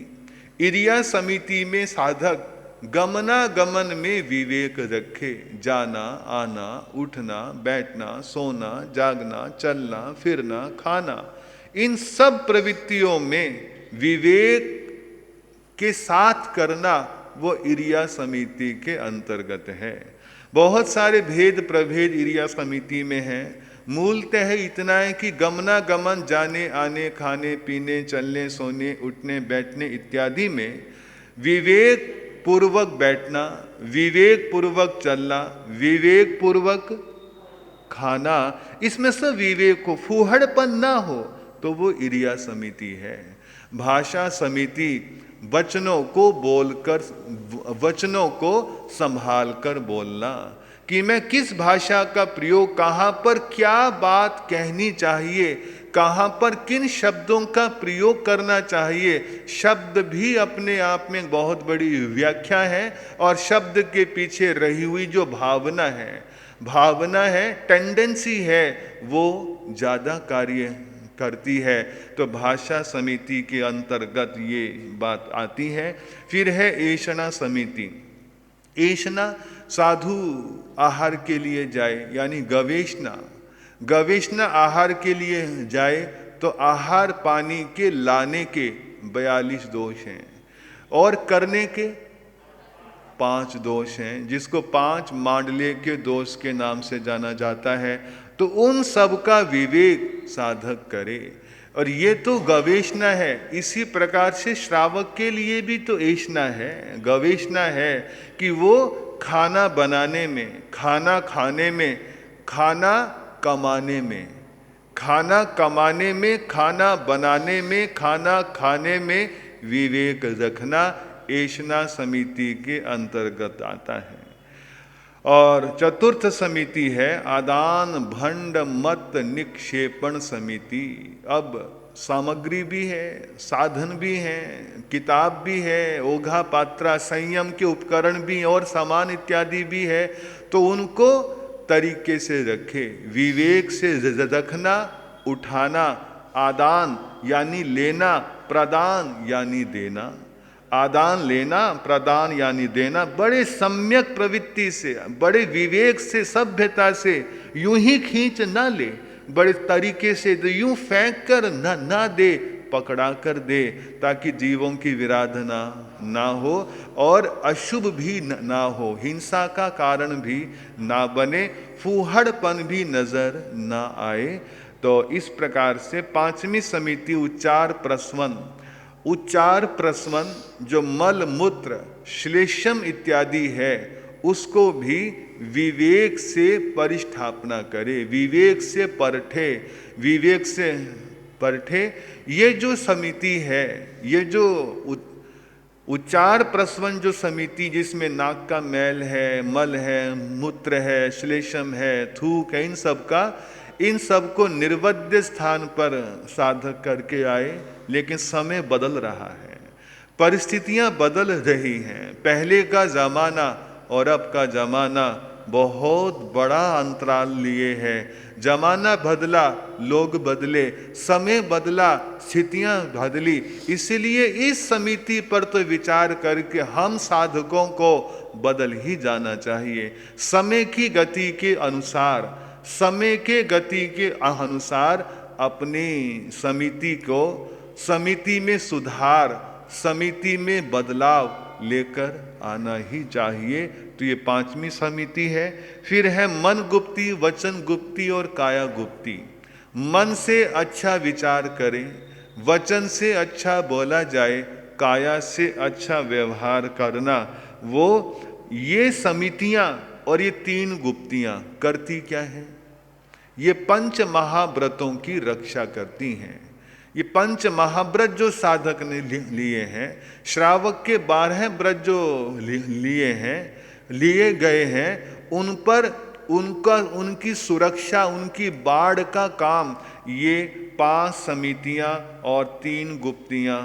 इरिया समिति में साधक गमनागमन में विवेक रखे, जाना आना, उठना बैठना, सोना जागना, चलना फिरना, खाना, इन सब प्रवृत्तियों में विवेक के साथ करना वो इरिया समिति के अंतर्गत है। बहुत सारे भेद प्रभेद इरिया समिति में हैं। मूलतः इतना है कि गमनागमन, जाने आने, खाने पीने, चलने सोने, उठने बैठने इत्यादि में विवेक पूर्वक बैठना, विवेक पूर्वक चलना, विवेक पूर्वक खाना, इसमें सब विवेक हो, फूहड़पन ना हो, तो वो इरिया समिति है। भाषा समिति वचनों को बोलकर, वचनों को संभाल कर बोलना कि मैं किस भाषा का प्रयोग, कहाँ पर क्या बात कहनी चाहिए, कहाँ पर किन शब्दों का प्रयोग करना चाहिए। शब्द भी अपने आप में बहुत बड़ी व्याख्या है, और शब्द के पीछे रही हुई जो भावना है, टेंडेंसी है, वो ज़्यादा कार्य करती है। तो भाषा समिति के अंतर्गत ये बात आती है। फिर है ऐषणा समिति। ऐषणा साधु आहार के लिए जाए, यानी गवेषणा, गवेषणा आहार के लिए जाए तो आहार पानी के लाने के 42 दोष हैं और करने के 5 दोष हैं, जिसको 5 मांडल्य के दोष के नाम से जाना जाता है। तो उन सब का विवेक साधक करे। और ये तो गवेषणा है। इसी प्रकार से श्रावक के लिए भी तो ऐषणा है, गवेषणा है कि वो खाना बनाने में, खाना खाने में, खाना कमाने में, खाना कमाने में, खाना बनाने में, खाना खाने में विवेक रखना ऐषणा समिति के अंतर्गत आता है। और चतुर्थ समिति है आदान भंड मत निक्षेपण समिति। अब सामग्री भी है, साधन भी हैं, किताब भी है, ओघा पात्रा संयम के उपकरण भी और सामान इत्यादि भी है। तो उनको तरीके से रखे, विवेक से रखना, उठाना, आदान यानी लेना, प्रदान यानी देना, आदान लेना, प्रदान यानी देना, बड़े सम्यक प्रवृत्ति से, बड़े विवेक से, सभ्यता से, यूं ही खींच ना ले, बड़े तरीके से यूं फेंक कर ना दे, पकड़ा कर दे, ताकि जीवों की विराधना ना हो और अशुभ भी ना हो, हिंसा का कारण भी ना बने, फूहड़पन भी नजर ना आए। तो इस प्रकार से 5वीं समिति उच्चार प्रस्वन, उच्चार प्रस्वन जो मल मूत्र श्लेषम इत्यादि है उसको भी विवेक से परिस्थापना करे, विवेक से परखे, विवेक से परखे। ये जो समिति है, ये जो उच्चार प्रस्वन जो समिति, जिसमें नाक का मैल है, मल है, मूत्र है, श्लेषम है, थूक है, इन सब को निर्वद्य स्थान पर साधक करके आए। लेकिन समय बदल रहा है, परिस्थितियां बदल रही हैं। पहले का जमाना और अब का जमाना बहुत बड़ा अंतराल लिए है। जमाना बदला, लोग बदले, समय बदला, स्थितियां बदली। इसलिए इस समिति पर तो विचार करके हम साधकों को बदल ही जाना चाहिए। समय की गति के अनुसार, समय के गति के अनुसार अपनी समिति को, समिति में सुधार, समिति में बदलाव लेकर आना ही चाहिए। तो ये 5वीं समिति है। फिर है मन गुप्ती, वचन गुप्ती और काया गुप्ती। मन से अच्छा विचार करें, वचन से अच्छा बोला जाए, काया से अच्छा व्यवहार करना, वो ये समितियां और ये 3 गुप्तियां करती क्या है? ये 5 महाव्रतों की रक्षा करती हैं। ये 5 महाव्रत जो साधक ने लिए हैं, श्रावक के 12 व्रत जो लिए गए हैं, उन पर उनकी सुरक्षा, उनकी बाढ़ का काम ये 5 समितियां और 3 गुप्तियां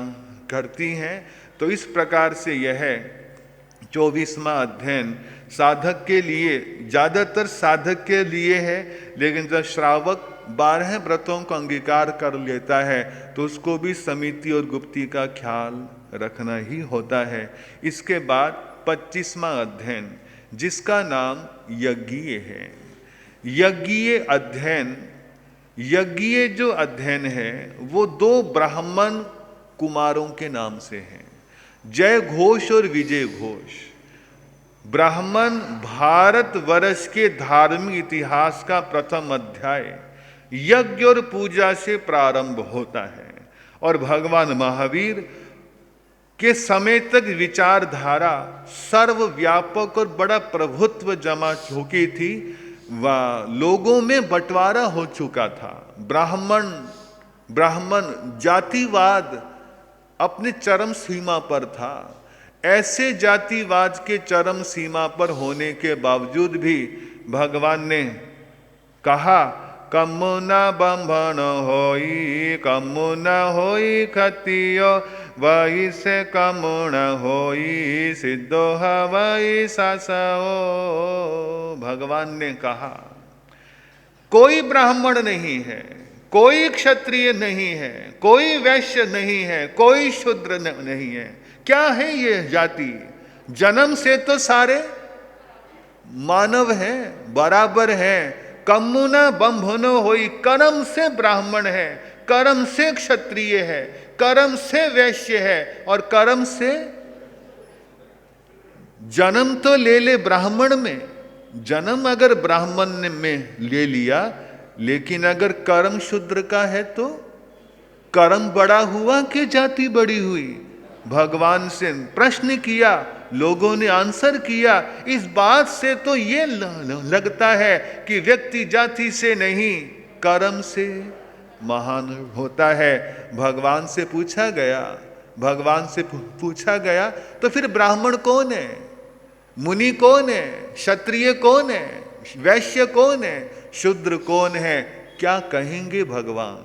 करती हैं। तो इस प्रकार से यह 24वां अध्ययन साधक के लिए, ज़्यादातर साधक के लिए है, लेकिन जब श्रावक 12 व्रतों को अंगीकार कर लेता है तो उसको भी समिति और गुप्ती का ख्याल रखना ही होता है। इसके बाद 25वां अध्ययन जिसका नाम यज्ञीय है। यज्ञीय अध्ययन, यज्ञीय जो अध्ययन है वो 2 ब्राह्मण कुमारों के नाम से है, जय घोष और विजय घोष। ब्राह्मण भारतवर्ष के धार्मिक इतिहास का प्रथम अध्याय यज्ञ और पूजा से प्रारंभ होता है और भगवान महावीर के समय तक विचारधारा सर्वव्यापक और बड़ा प्रभुत्व जमा चुकी थी व लोगों में बंटवारा हो चुका था। ब्राह्मण जातिवाद अपने चरम सीमा पर था। ऐसे जातिवाद के चरम सीमा पर होने के बावजूद भी भगवान ने कहा कम्मु न बंधन होई, कम्मु न होई खतियो, वही से कम्मु न होई सिद्धो हवई सासओ। भगवान ने कहा कोई ब्राह्मण नहीं है, कोई क्षत्रिय नहीं है, कोई वैश्य नहीं है, कोई शूद्र नहीं है। क्या है ये जाति? जन्म से तो सारे मानव हैं, बराबर हैं। कम्मुना बंभनो होई, कर्म से ब्राह्मण है, कर्म से क्षत्रिय है, कर्म से वैश्य है और कर्म से जन्म तो ले ले ब्राह्मण में, जन्म अगर ब्राह्मण में ले लिया, लेकिन अगर कर्म शूद्र का है तो कर्म बड़ा हुआ कि जाति बड़ी हुई? भगवान से प्रश्न किया, लोगों ने आंसर किया। इस बात से तो ये लगता है कि व्यक्ति जाति से नहीं कर्म से महान होता है। भगवान से पूछा गया तो फिर ब्राह्मण कौन है, मुनि कौन है, क्षत्रिय कौन है, वैश्य कौन है, शूद्र कौन है? क्या कहेंगे भगवान,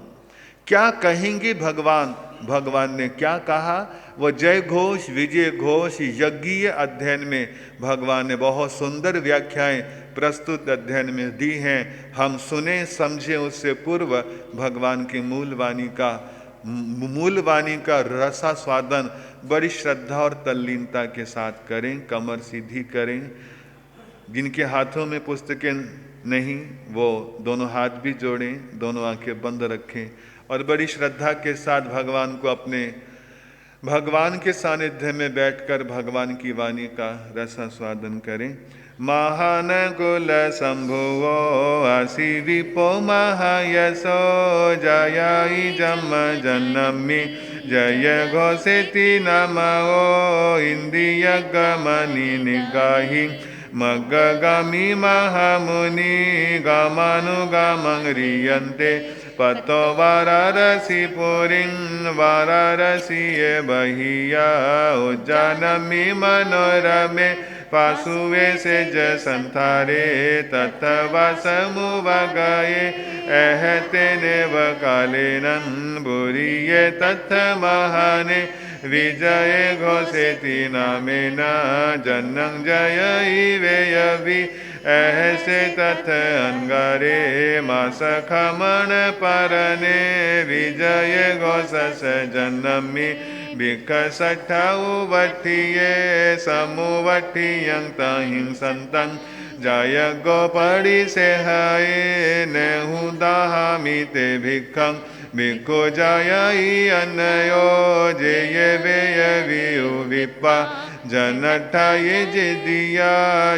क्या कहेंगे भगवान? भगवान ने क्या कहा? वो जय घोष विजय घोष यज्ञीय अध्ययन में भगवान ने बहुत सुंदर व्याख्याएं प्रस्तुत अध्ययन में दी हैं। हम सुने समझे उससे पूर्व भगवान की मूल वाणी का रसास्वादन बड़ी श्रद्धा और तल्लीनता के साथ करें, कमर सीधी करें। जिनके हाथों में पुस्तकें नहीं वो दोनों हाथ भी जोड़ें, दोनों आंखें बंद रखें और बड़ी श्रद्धा के साथ भगवान को अपने भगवान के सानिध्य में बैठकर भगवान की वाणी का रसास्वादन करें। महान कुल शंभुवो आसी विपो महायसो जयाई जम जनमी जय घोषेति नमो इंद्रिय गमनि निगाहि मग्गगामी महामुनि गामानुगामंग्रियन्ते पतो वाराणसी पुरीं वाराणसी बहिया उज्जैनमी मनोरमे पाशुवे से ज संथारे तत्वा समुवगाये एहते नेव कालेनं बुरिये तत्थ महाने विजय घोषेति नामेन जन्नं जयैवेयवि ऐसे तथ अंगारे मास खमन परने विजय घोषस जन्नमी विकसठाउवठिये समुवठियं ताहिं संतं जय गोपड़ी से हाये नेहु दाहामि ते भिक्खं भिक्खु जय अन्यो जय वेय वियु विप्पा जनठा ये जे दिया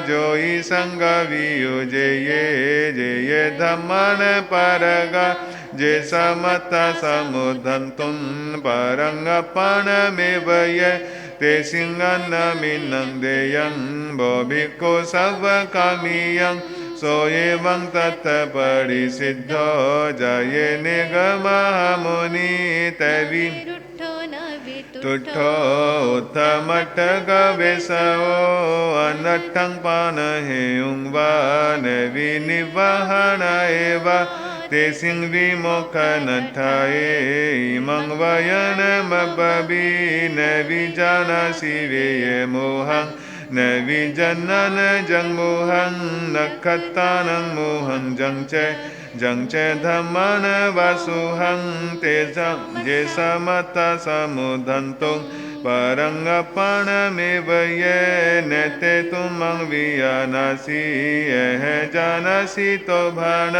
जोई संग वियु जय धम्मन परगा जे समत समुधंतुं परंगपण में वय ते सिंगन मिनंदेयं भो भिक्खु सब कामियं सो एवं तत् परिसिद्धो जय निगममुनि तवि तुठो उत्तमठ गवेशो अनठं पान हेयुं वा नवि निवहन एव ते सिंह विमुख नठाये इमं वयनमपि न विजानासि वेये मोहं न विजनन जंग मोहं न खत्तानं मोहं जंग चे धम्मन वासुहं ते जे समता समुधंतो परंगपणमेव ये नेते तुमं वियानासि यह जानसि तो भान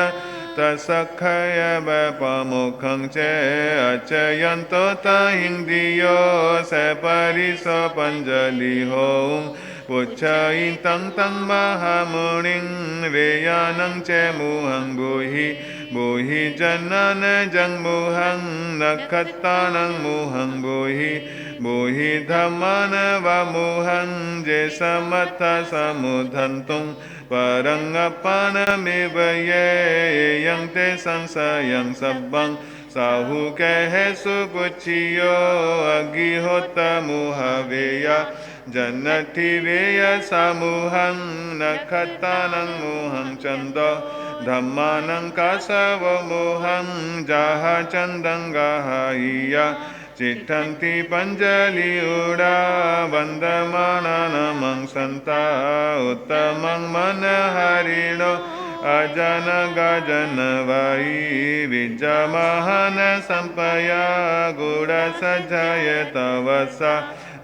तसखय वपमुखं चे अचयन्तो ताहिंदियो से परिसो पंजलि हों पुच्छायि तं महामुनिं वेयानं चे मुहं बुहि जनन जंग मुहं नखत्तानं मुहं बुहि धम्मन वमुहं जे समथ समुधन्तुं परंगपणमेव ये यं ते संशयं सब्बं साहु कह सुपुच्छियो अग्निहोत्रमुहवेया जन्नति वेय समूहं नखत्तानं मुहं चन्दो धम्मानं कासवमोहं जाहा चन्दं गाहाय्या चिट्ठन्ति पंजलि उडा वन्दमानानमं सन्ता उत्तमं मनहरिणो अजन गजन वाई विजमहन संपया गुड सजय तवसा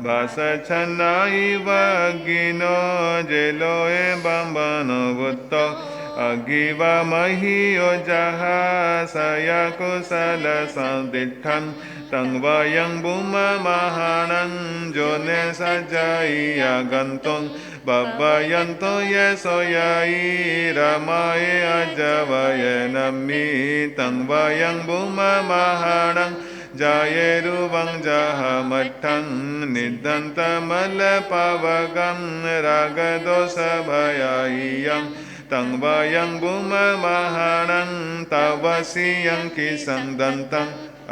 भास छन्नाई वगिनो जेलोए बंबनो बुत्तो अगिवा महियो जहा सया कुशल संदिठं तंगवयं बुम महानं जोने सजाइया गंतुं बब्बयन्तो ये सोयाई रमाय अजवय नमि तंगवयं बुम महानं जायेरुवं जहमठं निदन्तमलपवगं रागदोषभयायं तंगवयं बुम महानं तवसियं किसंदन्तं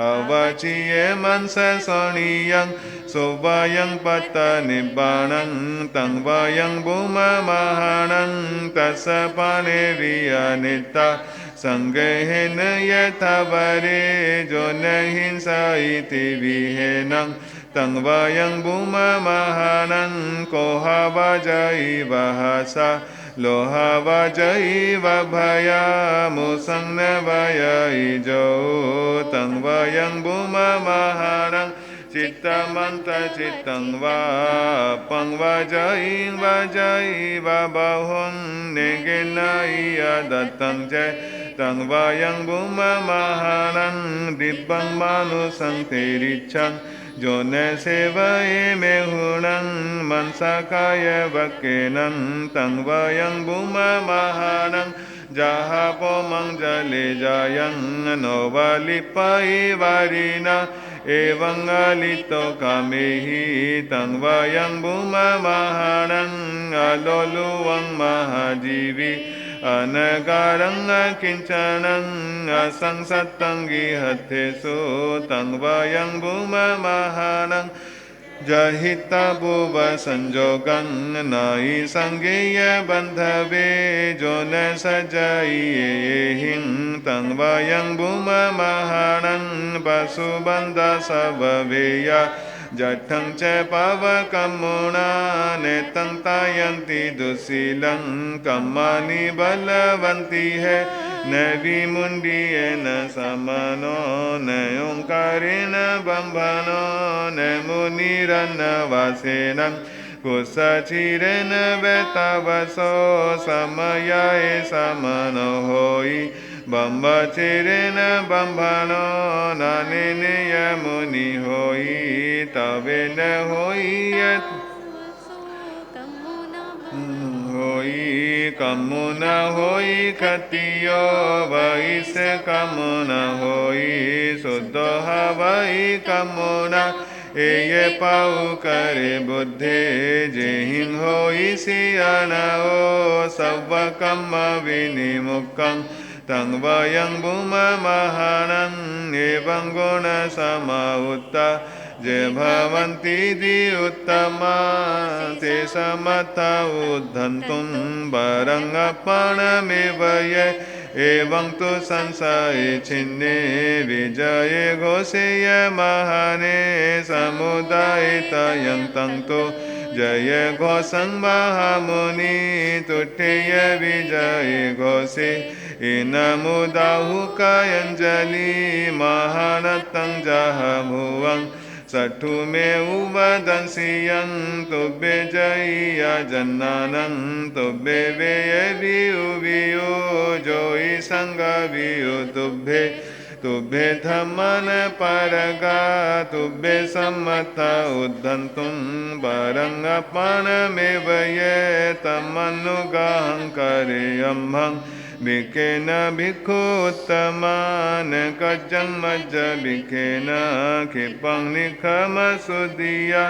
अवचिये मनस सोणियं सोवयं पतनिब्बाणं तंगवयं बुम महानं तस्सपाने वियनिता संगहेन यथावरे जो न हिंसा इति विहेनं तंगवयं बुम महानं कोहावजैव हसा लोहावजैव भयामुसं न वयैजो तंगवयं बुम महानं चित्तमन्त चित्तं वा पंगवजैं वजैव बहुं निगिनैय दत्तं च तंगवयं बुम महानं दिव्यं मानुषं तेरिच्छं जो न सेवये मेहुनं मनसकाय वकेनं तंगवयं बुम महानं जहापो मंजले जायं नोवलिपै वारिना एवं अलितो कामेहि तंगवयं बुम महानं अलोलुवं महाजीवी अनगारं किंचनं असंसत्तं गिहत्यसु तंगवयं बुम महानं जहिता भुव संजोगं नाहि संगेय बंधवे जो न सजाइयेहिं तंगवयं बुम महानं पशुबन्ध सबवेया जठं च पावकं मुना नेतं तायन्ति दुःशीलं कम्मानि बलवन्ति है न विमुण्डियेन समनो न ओंकारेण बम्भनो न मुनिरन्नवासेन कुशचिरेण वेतावसो समयाय समनो होई बम्बचिरेण बम्भनो नानेन यमुनि होई तवेन होई यत् होई कमुना होई खतियो वैस कमुना होई शुद्ध हवाई कमुना ये पाऊ करे बुद्धे जेहिं होई सियानाओ सव्व कम्म विनिमुक्तं तंगवयं बुम महानं एवं गुण समाउत्ता जे भवन्ति दि उत्तमा ते समथा उद्धन्तुं वरं अपणमेव ये एवं तो संशय छिन्ने विजय घोषेय महाने समुदायितयन्तं तो जय घोषं महामुनि तुठेय विजय घोषे इनमुदाहुकायञ्जलि महानतं जहभुवं सठु में उवदंसियं तुभ्ये जयिया जन्नानं तुभ्ये वेय वियु वियु जोई संग वियु तुभ्ये तुभ्ये धम्मन परगा तुभ्ये सम्मता उद्धन्तुं वरंगपणमेव ये तमनुगाहं करेयम्हं भिक्खेन भिक्षुत्तमान् कज्जन्मज्ज भिक्खेन क्षिपं निखमसुधिया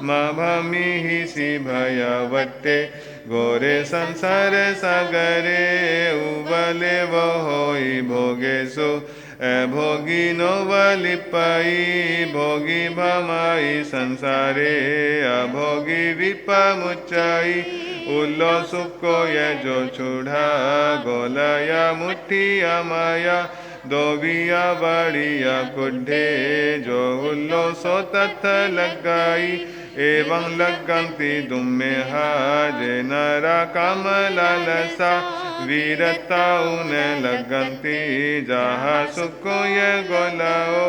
मभमिहि भयवत्ते घोरे संसार सागरे उबले वहोई भोगेषु अभोगिनो वलिपाई भोगी भमाई संसारे अभोगी विपमुच्चाई उल्लो सुको ये जो छुड़ा गोलया मुठिया माया दोबिया बड़िया कुड्ढे जो उल्लो सो तथ लगाई एवं लगंती दुम्मे हाजे नरा कमलालसा वीरता उन्हें लगंती जहाँ सुको ये गोलाओ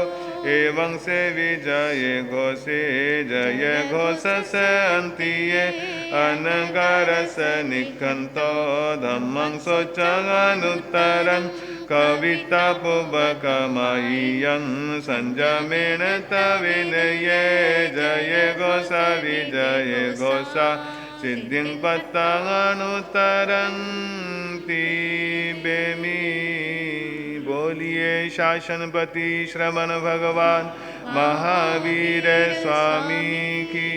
एवं से विजय घोषे जय घोष से अंतिये अनगारस निखंतो धम्मं सोचगानुत्तरं कविता पुबकमय्यं संजमेन तविनये जय घोषा विजय घोषा सिद्धिं पत्तानुत्तरन्ति बेमी। बोलिए शासनपति श्रवण भगवान महावीर स्वामी की।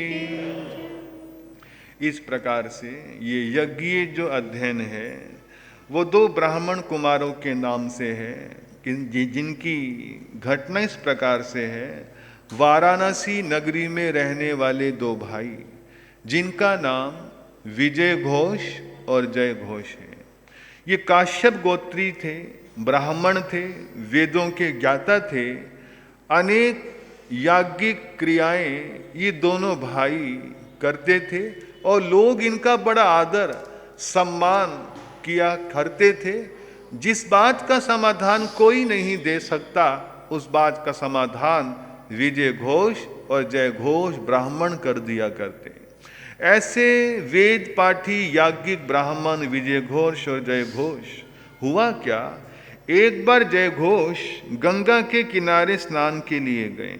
इस प्रकार से ये यज्ञ जो अध्ययन है वो दो ब्राह्मण कुमारों के नाम से है जिनकी घटना इस प्रकार से है। वाराणसी नगरी में रहने वाले दो भाई जिनका नाम विजय घोष और जय घोष है। ये काश्यप गोत्री थे, ब्राह्मण थे, वेदों के ज्ञाता थे। अनेक याज्ञिक क्रियाएं ये दोनों भाई करते थे और लोग इनका बड़ा आदर सम्मान किया करते थे। जिस बात का समाधान कोई नहीं दे सकता उस बात का समाधान विजय घोष और जय घोष ब्राह्मण कर दिया करते। ऐसे वेद पाठी याज्ञिक ब्राह्मण विजय घोष और जय घोष। हुआ क्या, एक बार जय घोष गंगा के किनारे स्नान के लिए गए।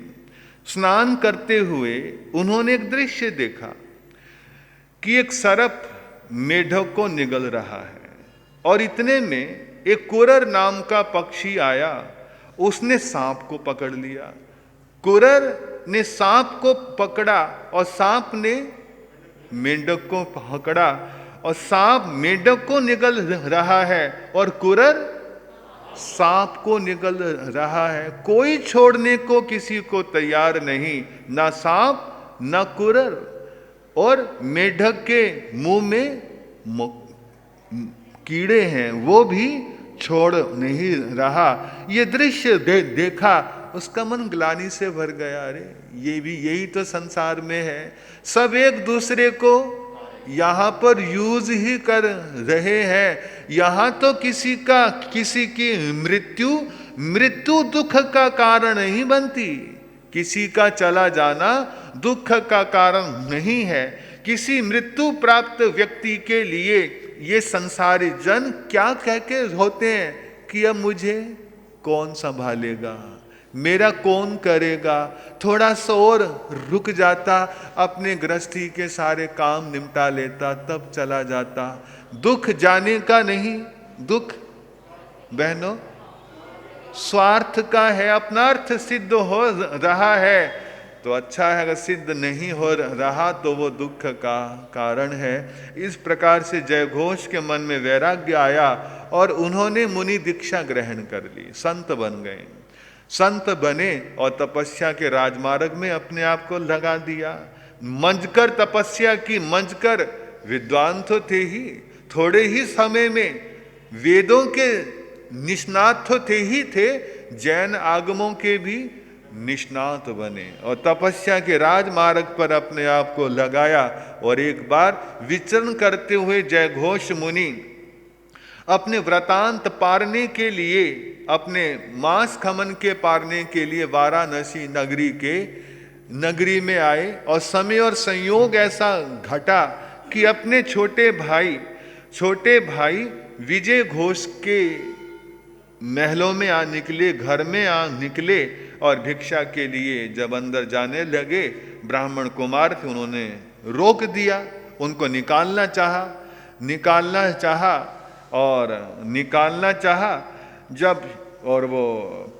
स्नान करते हुए उन्होंने एक दृश्य देखा कि एक सर्प मेढक को निगल रहा है और इतने में एक कुरर नाम का पक्षी आया, उसने सांप को पकड़ लिया। कुरर ने सांप को पकड़ा और सांप ने मेंढक को पकड़ा और सांप मेंढक को निगल रहा है और कुरर सांप को निगल रहा है। कोई छोड़ने को किसी को तैयार नहीं, ना सांप ना कुरर। और मेढक के मुंह में कीड़े हैं, वो भी छोड़ नहीं रहा। ये दृश्य देखा, उसका मन ग्लानि से भर गया। अरे ये भी यही तो संसार में है, सब एक दूसरे को यहाँ पर यूज ही कर रहे हैं। यहाँ तो किसी की मृत्यु दुख का कारण नहीं बनती, किसी का चला जाना दुख का कारण नहीं है। किसी मृत्यु प्राप्त व्यक्ति के लिए ये संसारी जन क्या कह के होते हैं कि अब मुझे कौन संभालेगा, मेरा कौन करेगा। थोड़ा सा और रुक जाता, अपने गृहस्थी के सारे काम निपटा लेता, तब चला जाता। दुख जाने का नहीं, दुख बहनों स्वार्थ का है। अपना अर्थ सिद्ध हो रहा है तो अच्छा है, अगर सिद्ध नहीं हो रहा तो वो दुख का कारण है। इस प्रकार से जय घोष के मन में वैराग्य आया और उन्होंने मुनि दीक्षा ग्रहण कर ली, संत बन गए। संत बने और तपस्या के राजमार्ग में अपने आप को लगा दिया। मंजकर तपस्या की, मंजकर विद्वान तो थे ही, थोड़े ही समय में वेदों के निष्णात तो थे ही थे, जैन आगमों के भी निष्णात बने और तपस्या के राजमार्ग पर अपने आप को लगाया। और एक बार विचरण करते हुए जयघोष मुनि अपने व्रतांत पारने के लिए, अपने मास खमन के पारने के लिए वाराणसी नगरी में आए। और समय और संयोग ऐसा घटा कि अपने छोटे भाई विजय घोष के महलों में आ निकले, घर में आ निकले और भिक्षा के लिए जब अंदर जाने लगे, ब्राह्मण कुमार थे, उन्होंने रोक दिया, उनको निकालना चाहा जब, और वो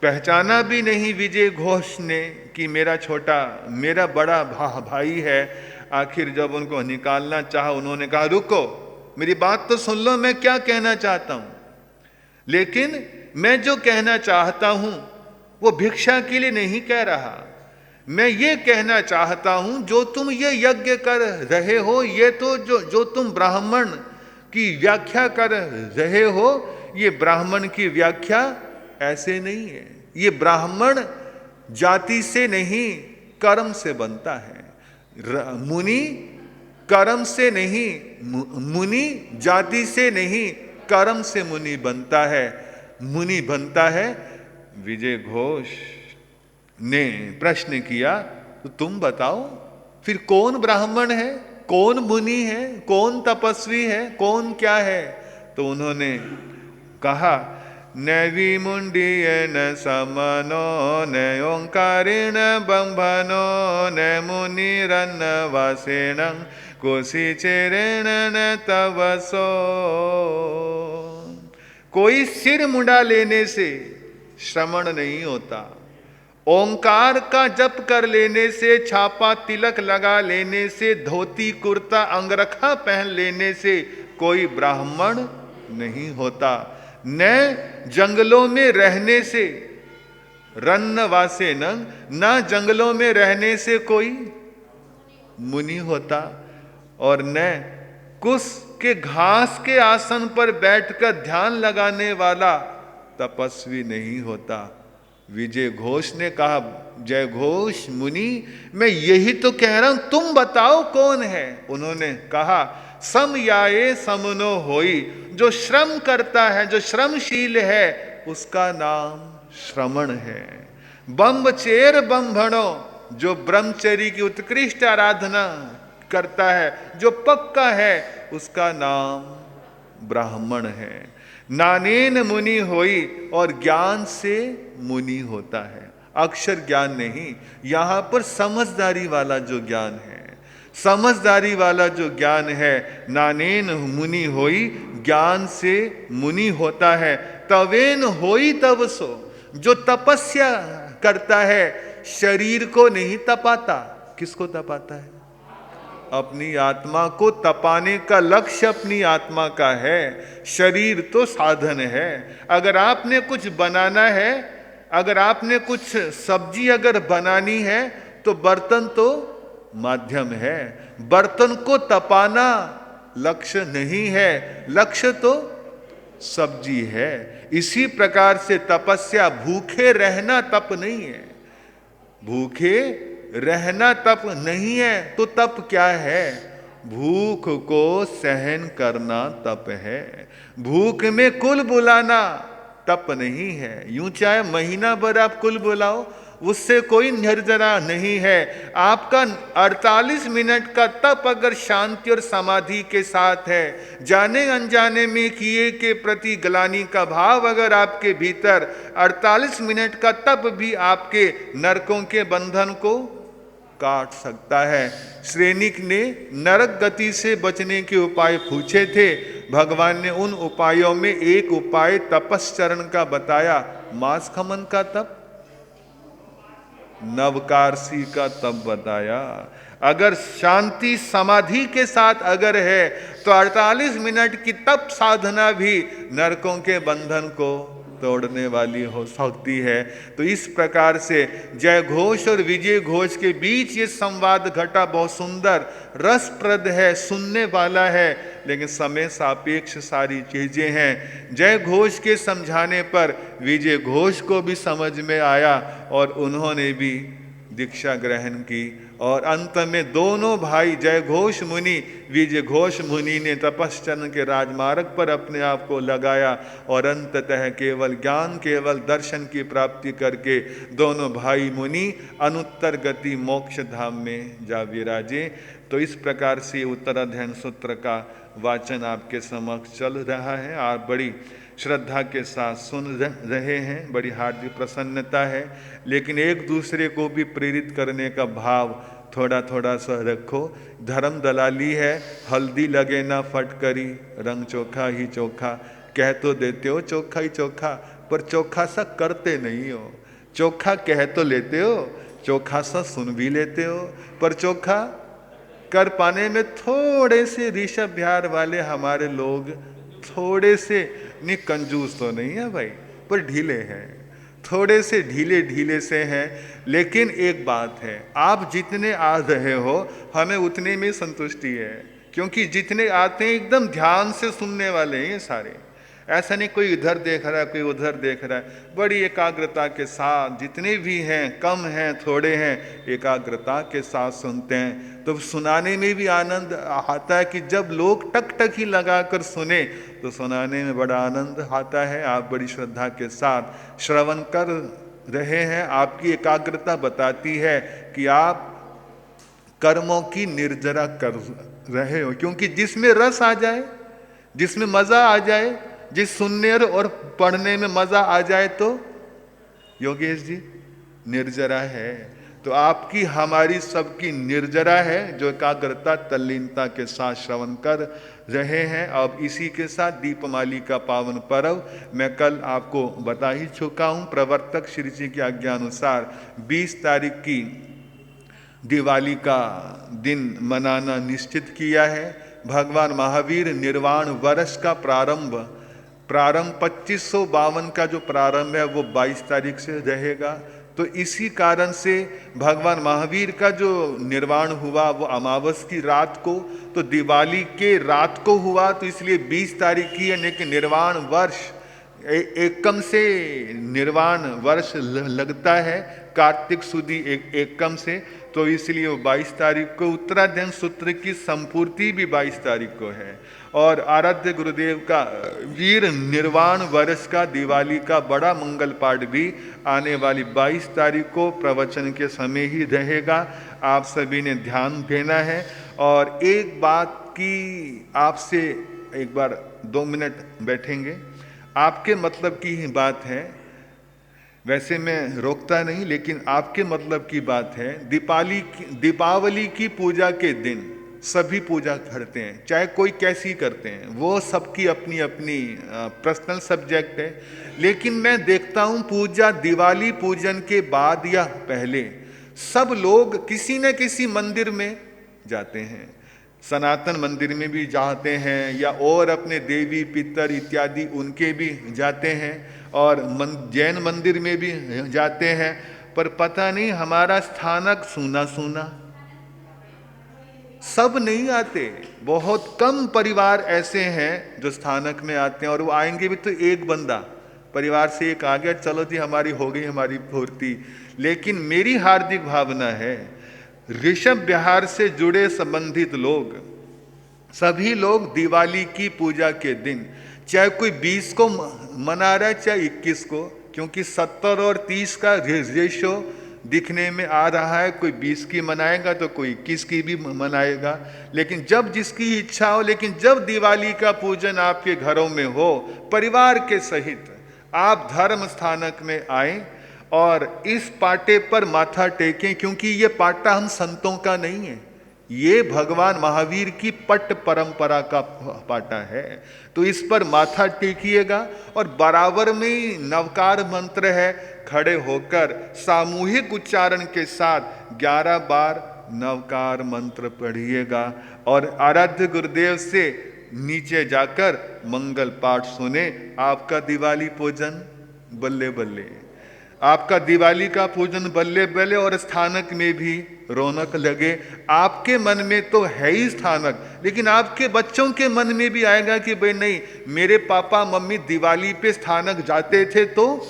पहचाना भी नहीं विजय घोष ने कि मेरा बड़ा भाई है। आखिर जब उनको निकालना चाहा, उन्होंने कहा रुको, मेरी बात तो सुन लो, मैं क्या कहना चाहता हूं। लेकिन मैं जो कहना चाहता हूं वो भिक्षा के लिए नहीं कह रहा, मैं ये कहना चाहता हूं जो तुम ये यज्ञ कर रहे हो, ये तो जो तुम ब्राह्मण की व्याख्या कर रहे हो, ये ब्राह्मण की व्याख्या ऐसे नहीं है। ये ब्राह्मण जाति से नहीं कर्म से बनता है। मुनि कर्म से नहीं, मुनि जाति से नहीं कर्म से मुनि बनता है। विजय घोष ने प्रश्न किया, तो तुम बताओ फिर कौन ब्राह्मण है, कौन मुनि है, कौन तपस्वी है, कौन क्या है। तो उन्होंने कहा, न विमुंडीय न समनो न ओंकारेण बंभनो न मुनिरन्न वासेण कोशी चेरेण न तवसो। कोई सिर मुंडा लेने से श्रमण नहीं होता, ओंकार का जप कर लेने से, छापा तिलक लगा लेने से, धोती कुर्ता अंगरखा पहन लेने से कोई ब्राह्मण नहीं होता। न जंगलों में रहने से, रन्नवासे न जंगलों में रहने से कोई मुनि होता, और न कुश के घास के आसन पर बैठकर ध्यान लगाने वाला तपस्वी नहीं होता। विजय घोष ने कहा, जय घोष मुनि, मैं यही तो कह रहा हूं, तुम बताओ कौन है। उन्होंने कहा, समयाये समनो होई, जो श्रम करता है, जो श्रमशील है, उसका नाम श्रमण है। बम्बचेर बम्भणो, जो ब्रह्मचर्य की उत्कृष्ट आराधना करता है, जो पक्का है, उसका नाम ब्राह्मण है। नानेन मुनि होई, और ज्ञान से मुनि होता है, अक्षर ज्ञान नहीं, यहां पर समझदारी वाला जो ज्ञान है, समझदारी वाला जो ज्ञान है। नानेन मुनि होई, ज्ञान से मुनि होता है। तवेन होई तवसो, जो तपस्या करता है, शरीर को नहीं तपाता। किसको तपाता है? अपनी आत्मा को तपाने का लक्ष्य अपनी आत्मा का है, शरीर तो साधन है। अगर आपने कुछ बनाना है, अगर आपने कुछ सब्जी अगर बनानी है, तो बर्तन तो माध्यम है, बर्तन को तपाना लक्ष्य नहीं है, लक्ष्य तो सब्जी है। इसी प्रकार से तपस्या, भूखे रहना तप नहीं है, भूखे रहना तप नहीं है, तो तप क्या है? भूख को सहन करना तप है। भूख में कुल बुलाना तप नहीं है। यूं चाहे महीना भर आप कुल बुलाओ, उससे कोई निर्जरा नहीं है। आपका 48 मिनट का तप अगर शांति और समाधि के साथ है, जाने अनजाने में किए के प्रति ग्लानि का भाव अगर आपके भीतर, 48 मिनट का तप भी आपके नरकों के बंधन को काट सकता है। श्रेणिक ने नरक गति से बचने के उपाय पूछे थे। भगवान ने उन उपायों में एक उपाय तपश्चरण का बताया, मांस खमन का तप, नवकारसी का तप बताया। अगर शांति समाधि के साथ अगर है, तो 48 मिनट की तप साधना भी नरकों के बंधन को तोड़ने वाली हो सकती है। तो इस प्रकार से जय घोष और विजय घोष के बीच ये संवाद घटा, बहुत सुंदर रसप्रद है, सुनने वाला है, लेकिन समय सापेक्ष सारी चीजें हैं। जय घोष के समझाने पर विजय घोष को भी समझ में आया और उन्होंने भी दीक्षा ग्रहण की। और अंत में दोनों भाई जय घोष मुनि, विजय घोष मुनि ने तपश्चर्य के राजमार्ग पर अपने आप को लगाया और अंततः केवल ज्ञान, केवल दर्शन की प्राप्ति करके दोनों भाई मुनि अनुत्तर गति मोक्ष धाम में जा विराजे। तो इस प्रकार से उत्तराध्ययन सूत्र का वाचन आपके समक्ष चल रहा है। आप बड़ी श्रद्धा के साथ सुन रहे हैं, बड़ी हार्दिक प्रसन्नता है। लेकिन एक दूसरे को भी प्रेरित करने का भाव थोड़ा थोड़ा सा रखो। धर्म दलाली है, हल्दी लगे ना फटकरी, रंग चोखा ही चोखा, कह तो देते हो चोखा ही चोखा, पर चोखा सा करते नहीं हो। चोखा कह तो लेते हो, चोखा सा सुन भी लेते हो, पर चोखा कर पाने में थोड़े से ऋषभ बिहार वाले हमारे लोग थोड़े से, नहीं कंजूस तो नहीं है भाई, पर ढीले हैं, थोड़े से ढीले से हैं। लेकिन एक बात है, आप जितने आ रहे हो हमें उतने में संतुष्टि है, क्योंकि जितने आते हैं एकदम ध्यान से सुनने वाले हैं ये सारे। ऐसा नहीं कोई इधर देख रहा है, कोई उधर देख रहा है। बड़ी एकाग्रता के साथ, जितने भी हैं, कम हैं थोड़े हैं, एकाग्रता के साथ सुनते हैं। तो सुनाने में भी आनंद आता है कि जब लोग टक टक ही लगाकर सुने तो सुनाने में बड़ा आनंद आता है। आप बड़ी श्रद्धा के साथ श्रवण कर रहे हैं। आपकी एकाग्रता बताती है कि आप कर्मों की निर्जरा कर रहे हो, क्योंकि जिसमें रस आ जाए, जिसमें मजा आ जाए, जिस सुनने और पढ़ने में मजा आ जाए तो योगेश जी निर्जरा है। तो आपकी, हमारी सबकी निर्जरा है, जो एकाग्रता तल्लीनता के साथ श्रवण कर रहे हैं। अब इसी के साथ दीपमाली का पावन पर्व मैं कल आपको बता ही चुका हूँ। प्रवर्तक श्री जी की आज्ञा अनुसार 20 तारीख की दिवाली का दिन मनाना निश्चित किया है। भगवान महावीर निर्वाण वर्ष का प्रारंभ 2552 का जो प्रारंभ है वो 22 तारीख से रहेगा। तो इसी कारण से भगवान महावीर का जो निर्वाण हुआ वो अमावस की रात को, तो दिवाली के रात को हुआ, तो इसलिए 20 तारीख की है। लेकिन निर्वाण वर्ष एकम से निर्वाण वर्ष लगता है, कार्तिक सुदी एकम से, तो इसलिए वो 22 तारीख को। उत्तराध्ययन सूत्र की संपूर्ति भी 22 तारीख को है। और आराध्य गुरुदेव का वीर निर्वाण वर्ष का दिवाली का बड़ा मंगल पाठ भी आने वाली 22 तारीख को प्रवचन के समय ही रहेगा। आप सभी ने ध्यान देना है। और एक बात की आपसे एक बार 2 मिनट बैठेंगे, आपके मतलब की ही बात है, वैसे मैं रोकता नहीं, लेकिन आपके मतलब की बात है। दीपावली की पूजा के दिन सभी पूजा करते हैं, चाहे कोई कैसी करते हैं, वो सबकी अपनी अपनी पर्सनल सब्जेक्ट है। लेकिन मैं देखता हूँ पूजा, दिवाली पूजन के बाद या पहले सब लोग किसी न किसी मंदिर में जाते हैं। सनातन मंदिर में भी जाते हैं, या और अपने देवी पितर इत्यादि उनके भी जाते हैं, और जैन मंदिर में भी जाते हैं। पर पता नहीं हमारा स्थानक सूना सूना, सब नहीं आते। बहुत कम परिवार ऐसे हैं जो स्थानक में आते हैं, और वो आएंगे भी तो एक बंदा परिवार से एक आ गया, चलो जी हमारी हो गई हमारी पूर्ति। लेकिन मेरी हार्दिक भावना है, ऋषभ बिहार से जुड़े संबंधित लोग, सभी लोग दिवाली की पूजा के दिन, चाहे कोई 20 को मना रहा है चाहे 21 को, क्योंकि 70 और 30 का रेशो दिखने में आ रहा है। कोई 20 की मनाएगा तो कोई 21 की भी मनाएगा, लेकिन जब जिसकी इच्छा हो। लेकिन जब दिवाली का पूजन आपके घरों में हो, परिवार के सहित आप धर्म स्थानक में आए और इस पाटे पर माथा टेकें, क्योंकि ये पाटा हम संतों का नहीं है, ये भगवान महावीर की पट परंपरा का पाटा है। तो इस पर माथा टेकिएगा। और बराबर में नवकार मंत्र है, खड़े होकर सामूहिक उच्चारण के साथ 11 बार नवकार मंत्र पढ़िएगा। और आराध्य गुरुदेव से नीचे जाकर मंगल पाठ सुने। आपका दिवाली पूजन बल्ले बल्ले। आपका दिवाली का पूजन बल्ले बल्ले और स्थानक में भी रौनक लगे। आपके मन में तो है ही स्थानक, लेकिन आपके बच्चों के मन में भी आएगा कि भाई नहीं, मेरे पापा मम्मी दिवाली पे स्थानक जाते थे तो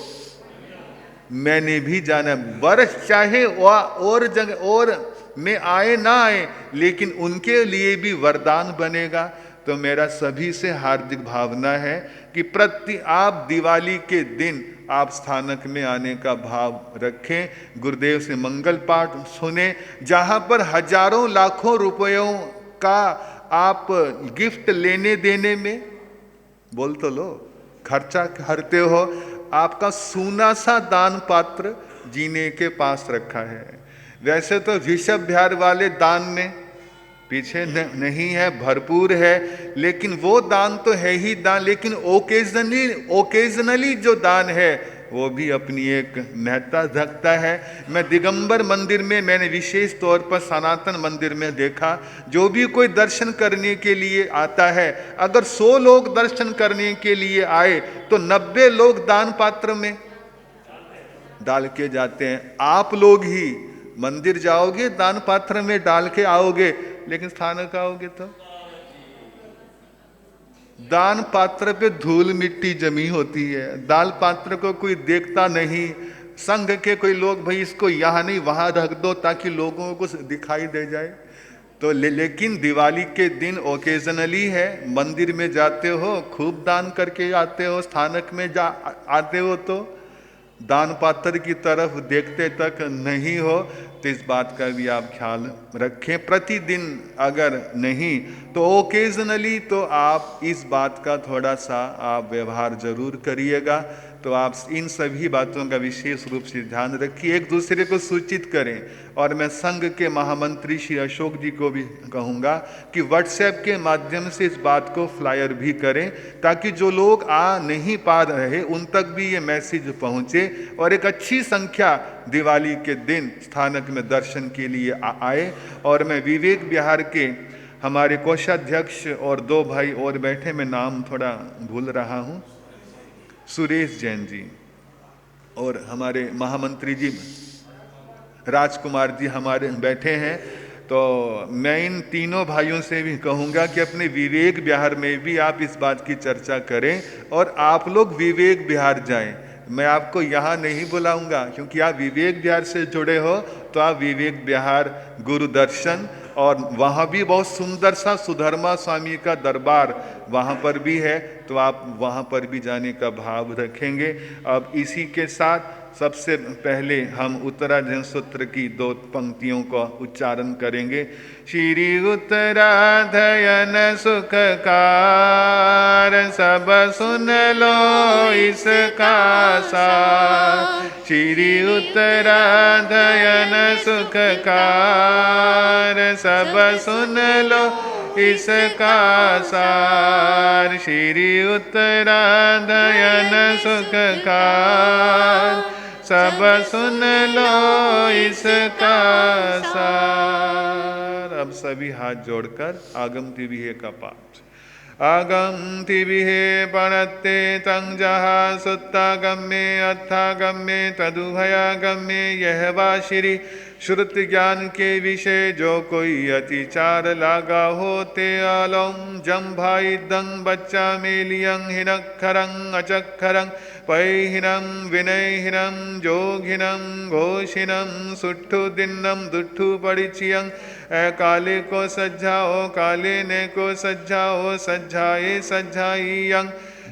मैंने भी जाना। वर्ष चाहे और जगह और में आए ना आए, लेकिन उनके लिए भी वरदान बनेगा। तो मेरा सभी से हार्दिक भावना है कि आप दिवाली के दिन आप स्थानक में आने का भाव रखें, गुरुदेव से मंगल पाठ सुने, जहां पर हजारों लाखों रुपयों का आप गिफ्ट लेने देने में, बोल तो लो, खर्चा करते हो। आपका सूना सा दान पात्र जीने के पास रखा है। वैसे तो विषभ बिहार वाले दान में पीछे नहीं है, भरपूर है, लेकिन वो दान तो है ही दान, लेकिन ओकेजनली जो दान है वो भी अपनी एक महत्ता रखता है। मैं दिगंबर मंदिर में मैंने विशेष तौर पर सनातन मंदिर में देखा, जो भी कोई दर्शन करने के लिए आता है, अगर 100 लोग दर्शन करने के लिए आए तो 90 लोग दान पात्र में डाल के जाते हैं। आप लोग ही मंदिर जाओगे दान पात्र में डाल के आओगे, लेकिन स्थानक आओगे तो दान पात्र पे धूल मिट्टी जमी होती है। दान पात्र को कोई देखता नहीं। संघ के कोई लोग भाई इसको यहाँ नहीं वहाँ रख दो ताकि लोगों को दिखाई दे जाए। तो लेकिन दिवाली के दिन ओकेजनली है, मंदिर में जाते हो, खूब दान करके आते हो, स्थानक में आते हो तो दान पात्र की तरफ देखते तक नहीं हो। तो इस बात का भी आप ख्याल रखें। प्रतिदिन अगर नहीं तो ओकेजनली तो आप इस बात का थोड़ा सा आप व्यवहार जरूर करिएगा। तो आप इन सभी बातों का विशेष रूप से ध्यान रखिए, एक दूसरे को सूचित करें। और मैं संघ के महामंत्री श्री अशोक जी को भी कहूँगा कि व्हाट्सएप के माध्यम से इस बात को फ्लायर भी करें, ताकि जो लोग आ नहीं पा रहे उन तक भी ये मैसेज पहुँचे और एक अच्छी संख्या दिवाली के दिन स्थानक में दर्शन के लिए आए। और मैं विवेक विहार के हमारे कोषाध्यक्ष और 2 भाई और बैठे, मैं नाम थोड़ा भूल रहा हूँ, सुरेश जैन जी और हमारे महामंत्री जी राजकुमार जी हमारे बैठे हैं। तो मैं इन तीनों भाइयों से भी कहूँगा कि अपने विवेक विहार में भी आप इस बात की चर्चा करें और आप लोग विवेक विहार जाएं। मैं आपको यहाँ नहीं बुलाऊंगा, क्योंकि आप विवेक विहार से जुड़े हो, तो आप विवेक विहार गुरु दर्शन, और वहाँ भी बहुत सुंदर सा सुधर्मा स्वामी का दरबार वहाँ पर भी है, तो आप वहाँ पर भी जाने का भाव रखेंगे। अब इसी के साथ सबसे पहले हम उत्तराधयन सूत्र की 2 पंक्तियों का उच्चारण करेंगे। श्री उत्तराधयन सुखकार सब सुन लो इसका सार। श्री उत्तराधयन सुखकार सब सुन लो इसका सार। श्री उत्तराधयन सुखकार सब सुन लो इसका सार। अब सभी हाथ जोड़कर आगम तिविहे का पाठ। आगम तिविहे पणत्ते तं जहा सुत्तागम्ये अर्थागम्ये तदुभयागम्ये यह वा श्री श्रुत ज्ञान के विषय जो कोई अतिचार लागा होते आलम जम भाई दंग बच्चा मेलियं हिनक्षरं अचक्षरं पैहिनं विनयहिनं जोगिनं घोषिनं सुट्ठु दिन्नं दुट्ठु परिचियं काले को सज्जाओ काले ने को सज्जाओ सज्जाए सज्जाइयं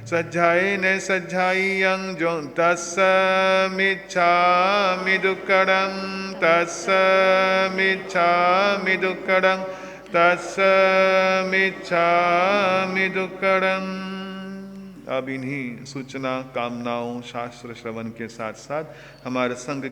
सज्जाए ने सज्जाइयं जो तस्मिच्छामि दुक्कडं तस्मिच्छामि दुक्कडं तस्मिच्छामि दुक्कडं। अब इन्हीं सूचना कामनाओं शास्त्र श्रवण के साथ साथ हमारे संघ